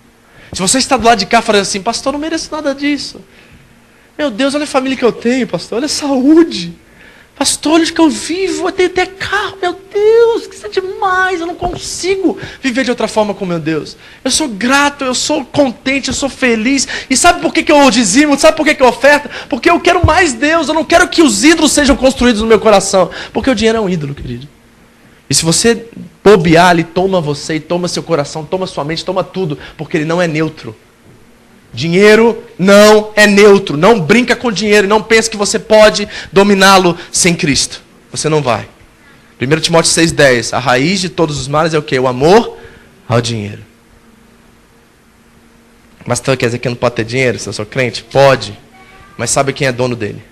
Se você está do lado de cá falando assim, pastor, eu não mereço nada disso. Meu Deus, olha a família que eu tenho, pastor, olha a saúde. Pastor, olha o que eu vivo, eu tenho até carro, meu Deus, que isso é demais, eu não consigo viver de outra forma com meu Deus. Eu sou grato, eu sou contente, eu sou feliz. E sabe por que eu dizimo? Sabe por que eu oferto? Porque eu quero mais Deus, eu não quero que os ídolos sejam construídos no meu coração. Porque o dinheiro é um ídolo, querido. E se você bobear, ele toma você, e toma seu coração, toma sua mente, toma tudo, porque ele não é neutro. Dinheiro não é neutro. Não brinca com dinheiro. Não pense que você pode dominá-lo sem Cristo. Você não vai. 1 Timóteo 6,10. A raiz de todos os males é o quê? O amor ao dinheiro. Mas então quer dizer que não pode ter dinheiro se eu sou crente? Pode. Mas sabe quem é dono dele?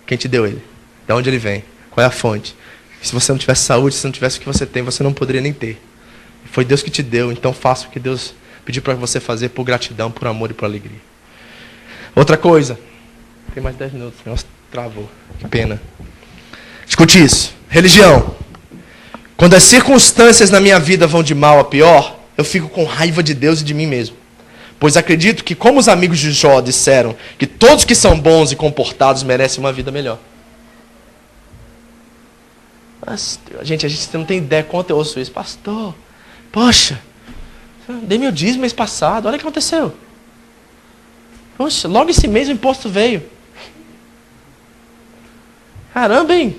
Quem te deu ele? De onde ele vem? Qual é a fonte? Se você não tivesse saúde, se não tivesse o que você tem, você não poderia nem ter. Foi Deus que te deu. Então faça o que Deus pediu para você fazer por gratidão, por amor e por alegria. Outra coisa. Tem mais 10 minutos. Nossa, travou. Que pena. Escute isso. Religião. Quando as circunstâncias na minha vida vão de mal a pior, eu fico com raiva de Deus e de mim mesmo. Pois acredito que, como os amigos de Jó disseram, que todos que são bons e comportados merecem uma vida melhor. Mas, a gente não tem ideia quanto eu ouço isso. Pastor, poxa, dei meu dízimo mês passado, olha o que aconteceu. Poxa, logo esse mês o imposto veio. Caramba, hein?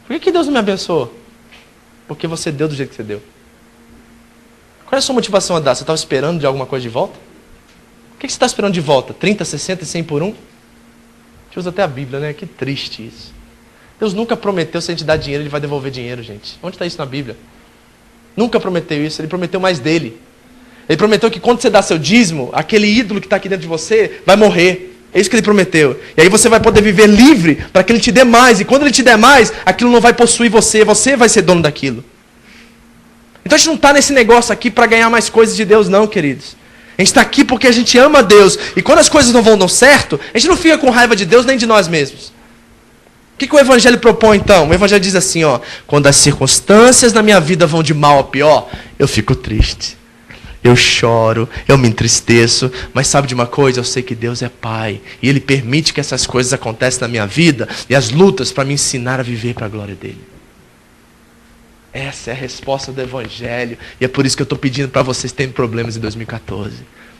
Por que Deus não me abençoou? Porque você deu do jeito que você deu. Qual é a sua motivação a dar? Você estava esperando de alguma coisa de volta? O que você está esperando de volta? 30, 60 e 100 por um? gente usa até a Bíblia, né? Que triste isso. Deus nunca prometeu, se a gente dar dinheiro, Ele vai devolver dinheiro, gente. Onde está isso na Bíblia? Nunca prometeu isso, Ele prometeu mais dele. Ele prometeu que quando você dá seu dízimo, aquele ídolo que está aqui dentro de você vai morrer. É isso que Ele prometeu. E aí você vai poder viver livre para que Ele te dê mais. E quando Ele te der mais, aquilo não vai possuir você. Você vai ser dono daquilo. Então a gente não está nesse negócio aqui para ganhar mais coisas de Deus, não, queridos. A gente está aqui porque a gente ama Deus. E quando as coisas não vão dar certo, a gente não fica com raiva de Deus nem de nós mesmos. O que o Evangelho propõe então? O Evangelho diz assim, ó: quando as circunstâncias na minha vida vão de mal a pior, eu fico triste. Eu choro, eu me entristeço, mas sabe de uma coisa? Eu sei que Deus é Pai. E Ele permite que essas coisas aconteçam na minha vida e as lutas para me ensinar a viver para a glória dEle. Essa é a resposta do Evangelho. E é por isso que eu estou pedindo para vocês terem problemas em 2014.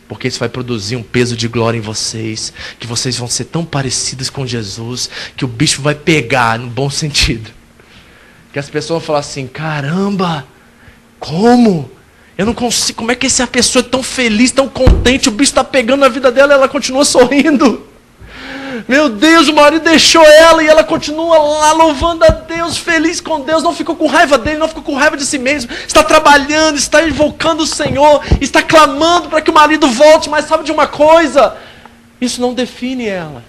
Porque isso vai produzir um peso de glória em vocês. Que vocês vão ser tão parecidos com Jesus, que o bicho vai pegar no bom sentido. Que as pessoas vão falar assim: caramba, como? Eu não consigo, como é que essa pessoa é tão feliz, tão contente, o bicho está pegando na vida dela e ela continua sorrindo. Meu Deus, o marido deixou ela e ela continua lá louvando a Deus, feliz com Deus, não ficou com raiva dele, não ficou com raiva de si mesmo, está trabalhando, está invocando o Senhor, está clamando para que o marido volte, mas sabe de uma coisa? Isso não define ela.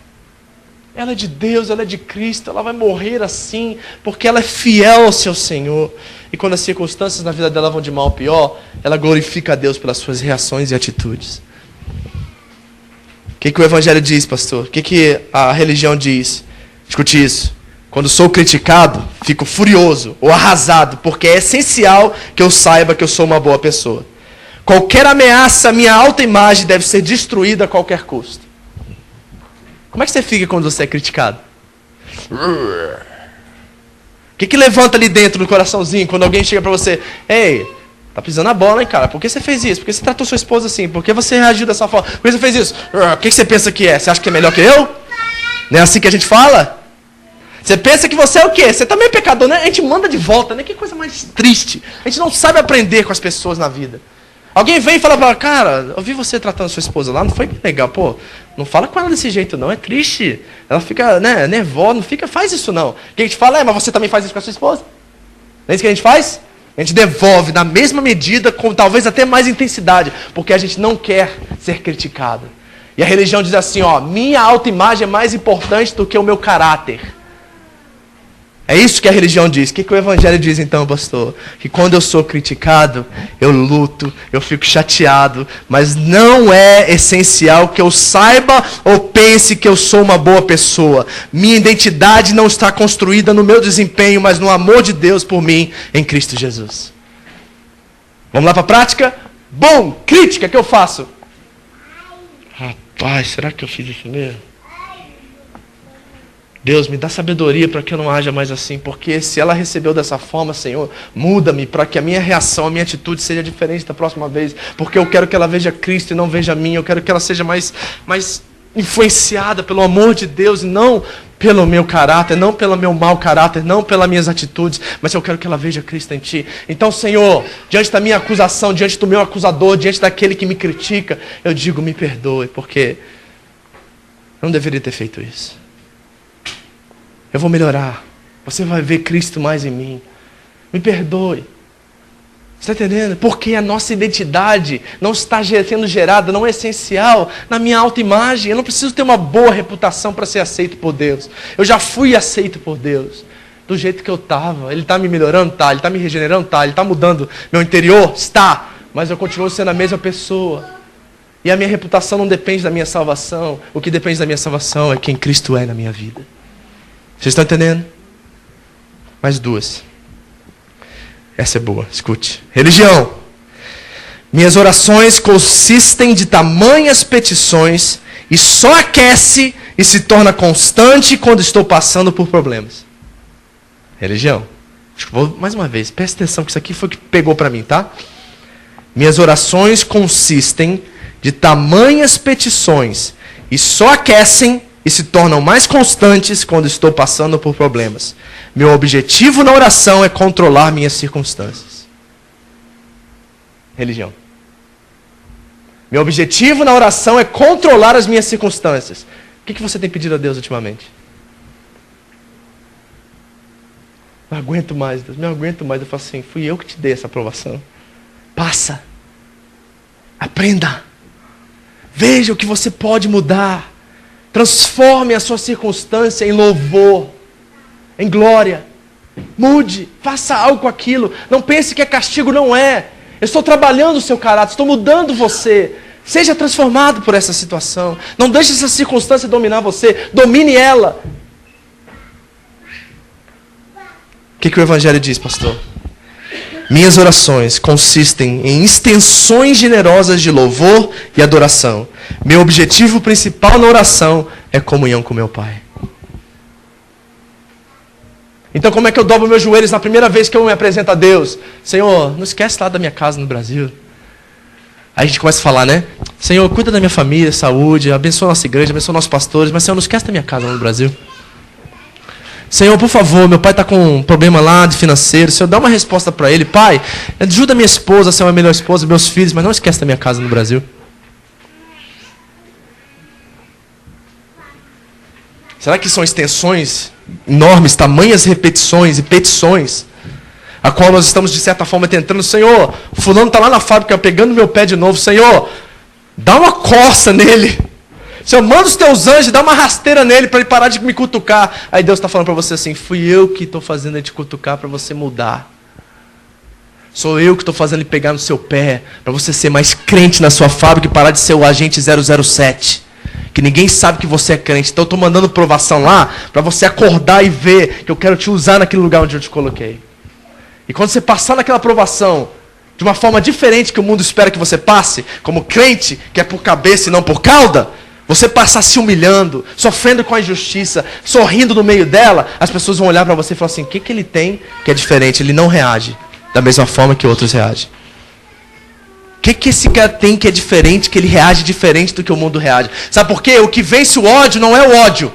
Ela é de Deus, ela é de Cristo, ela vai morrer assim, porque ela é fiel ao seu Senhor. E quando as circunstâncias na vida dela vão de mal a pior, ela glorifica a Deus pelas suas reações e atitudes. O que o Evangelho diz, pastor? O que a religião diz? Escute isso. Quando sou criticado, fico furioso ou arrasado, porque é essencial que eu saiba que eu sou uma boa pessoa. Qualquer ameaça à minha autoimagem deve ser destruída a qualquer custo. Como é que você fica quando você é criticado? O que levanta ali dentro do coraçãozinho quando alguém chega pra você: ei, tá pisando a bola, hein, cara? Por que você fez isso? Por que você tratou sua esposa assim? Por que você reagiu dessa forma? Por que você fez isso? O que você pensa que é? Você acha que é melhor que eu? Não é assim que a gente fala? Você pensa que você é o quê? Você também é pecador, né? A gente manda de volta, né? Que coisa mais triste. A gente não sabe aprender com as pessoas na vida. Alguém vem e fala pra ela: cara, eu vi você tratando sua esposa lá, não foi legal, pô. Não fala com ela desse jeito não, é triste. Ela fica, né, nervosa, não fica, faz isso não. O que a gente fala é: mas você também faz isso com a sua esposa? Não é isso que a gente faz? A gente devolve na mesma medida, com talvez até mais intensidade, porque a gente não quer ser criticado. E a religião diz assim, ó: minha autoimagem é mais importante do que o meu caráter. É isso que a religião diz. O que o Evangelho diz então, pastor? Que quando eu sou criticado, eu luto, eu fico chateado, mas não é essencial que eu saiba ou pense que eu sou uma boa pessoa. Minha identidade não está construída no meu desempenho, mas no amor de Deus por mim em Cristo Jesus. Vamos lá para a prática? Bom, crítica que eu faço. Rapaz, será que eu fiz isso mesmo? Deus, me dá sabedoria para que eu não haja mais assim, porque se ela recebeu dessa forma, Senhor, muda-me para que a minha reação, a minha atitude seja diferente da próxima vez, porque eu quero que ela veja Cristo e não veja mim, eu quero que ela seja mais influenciada pelo amor de Deus, e não pelo meu caráter, não pelo meu mau caráter, não pelas minhas atitudes, mas eu quero que ela veja Cristo em Ti. Então, Senhor, diante da minha acusação, diante do meu acusador, diante daquele que me critica, eu digo: me perdoe, porque eu não deveria ter feito isso. Eu vou melhorar. Você vai ver Cristo mais em mim. Me perdoe. Você está entendendo? Porque a nossa identidade não está sendo gerada, não é essencial na minha autoimagem. Eu não preciso ter uma boa reputação para ser aceito por Deus. Eu já fui aceito por Deus. Do jeito que eu estava. Ele está me melhorando? Tá. Ele está me regenerando? Tá. Ele está mudando meu interior? Está. Mas eu continuo sendo a mesma pessoa. E a minha reputação não depende da minha salvação. O que depende da minha salvação é quem Cristo é na minha vida. Vocês estão entendendo? Mais duas. Essa é boa, escute. Religião. Minhas orações consistem de tamanhas petições e só aquece e se torna constante quando estou passando por problemas. Religião. Vou mais uma vez, presta atenção que isso aqui foi o que pegou para mim, tá? Minhas orações consistem de tamanhas petições e só aquecem e se tornam mais constantes quando estou passando por problemas. Meu objetivo na oração é controlar minhas circunstâncias. Religião. Meu objetivo na oração é controlar as minhas circunstâncias. O que você tem pedido a Deus ultimamente? Não aguento mais, Deus, não aguento mais. Eu falo assim, fui eu que te dei essa aprovação. Passa. Aprenda. Veja o que você pode mudar. Transforme a sua circunstância em louvor, em glória. Mude, faça algo com aquilo. Não pense que é castigo, não é. Eu estou trabalhando o seu caráter, estou mudando você. Seja transformado por essa situação. Não deixe essa circunstância dominar você. Domine ela. O que o Evangelho diz, pastor? Minhas orações consistem em extensões generosas de louvor e adoração. Meu objetivo principal na oração é comunhão com meu Pai. Então como é que eu dobro meus joelhos na primeira vez que eu me apresento a Deus? Senhor, não esquece lá da minha casa no Brasil. Aí a gente começa a falar, né? Senhor, cuida da minha família, saúde, abençoa a nossa igreja, abençoa nossos pastores, mas Senhor, não esquece da minha casa no Brasil. Senhor, por favor, meu pai está com um problema lá de financeiro. Senhor, dá uma resposta para ele. Pai, ajuda minha esposa a ser uma melhor esposa, meus filhos, mas não esquece da minha casa no Brasil. Será que são extensões enormes, tamanhas repetições e petições, a qual nós estamos, de certa forma, tentando? Senhor, fulano está lá na fábrica pegando meu pé de novo. Senhor, dá uma coça nele. Senhor, manda os teus anjos, dá uma rasteira nele para ele parar de me cutucar. Aí Deus está falando para você assim, fui eu que estou fazendo ele te cutucar para você mudar. Sou eu que estou fazendo ele pegar no seu pé, para você ser mais crente na sua fábrica e parar de ser o agente 007. Que ninguém sabe que você é crente. Então eu estou mandando provação lá, para você acordar e ver que eu quero te usar naquele lugar onde eu te coloquei. E quando você passar naquela provação, de uma forma diferente que o mundo espera que você passe, como crente, que é por cabeça e não por cauda, você passar se humilhando, sofrendo com a injustiça, sorrindo no meio dela, as pessoas vão olhar para você e falar assim, o que ele tem que é diferente? Ele não reage da mesma forma que outros reagem. O que esse cara tem que é diferente, que ele reage diferente do que o mundo reage? Sabe por quê? O que vence o ódio não é o ódio.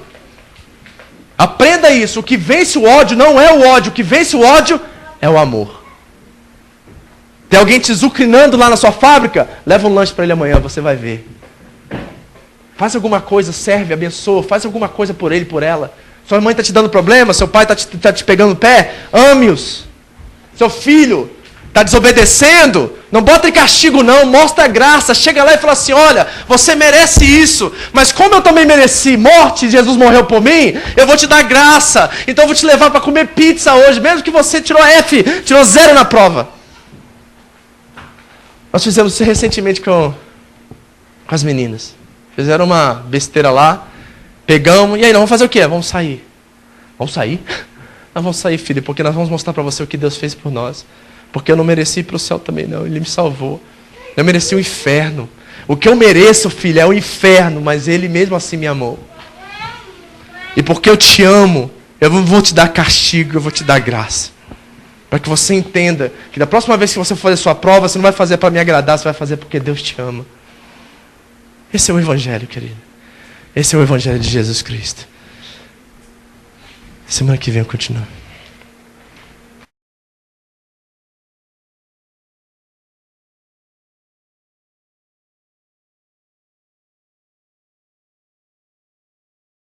Aprenda isso, o que vence o ódio não é o ódio, o que vence o ódio é o amor. Tem alguém te zucrinando lá na sua fábrica? Leva um lanche para ele amanhã, você vai ver. Faz alguma coisa, serve, abençoa, faz alguma coisa por ele, por ela. Sua mãe está te dando problema, seu pai está te pegando o pé, ame-os. Seu filho está desobedecendo, não bota em castigo não, mostra a graça, chega lá e fala assim, olha, você merece isso, mas como eu também mereci morte, Jesus morreu por mim, eu vou te dar graça, então eu vou te levar para comer pizza hoje, mesmo que você tirou F, tirou 0 na prova. Nós fizemos isso recentemente com as meninas. Fizeram uma besteira lá, pegamos, e aí, nós vamos fazer o quê? Vamos sair. Vamos sair? Nós vamos sair, filho, porque nós vamos mostrar para você o que Deus fez por nós. Porque eu não mereci ir para o céu também, não. Ele me salvou. Eu mereci o inferno. O que eu mereço, filho, é o inferno, mas Ele mesmo assim me amou. E porque eu te amo, eu não vou te dar castigo, eu vou te dar graça. Para que você entenda que da próxima vez que você for fazer sua prova, você não vai fazer para me agradar, você vai fazer porque Deus te ama. Esse é o Evangelho, querido. Esse é o Evangelho de Jesus Cristo. Semana que vem eu continuo.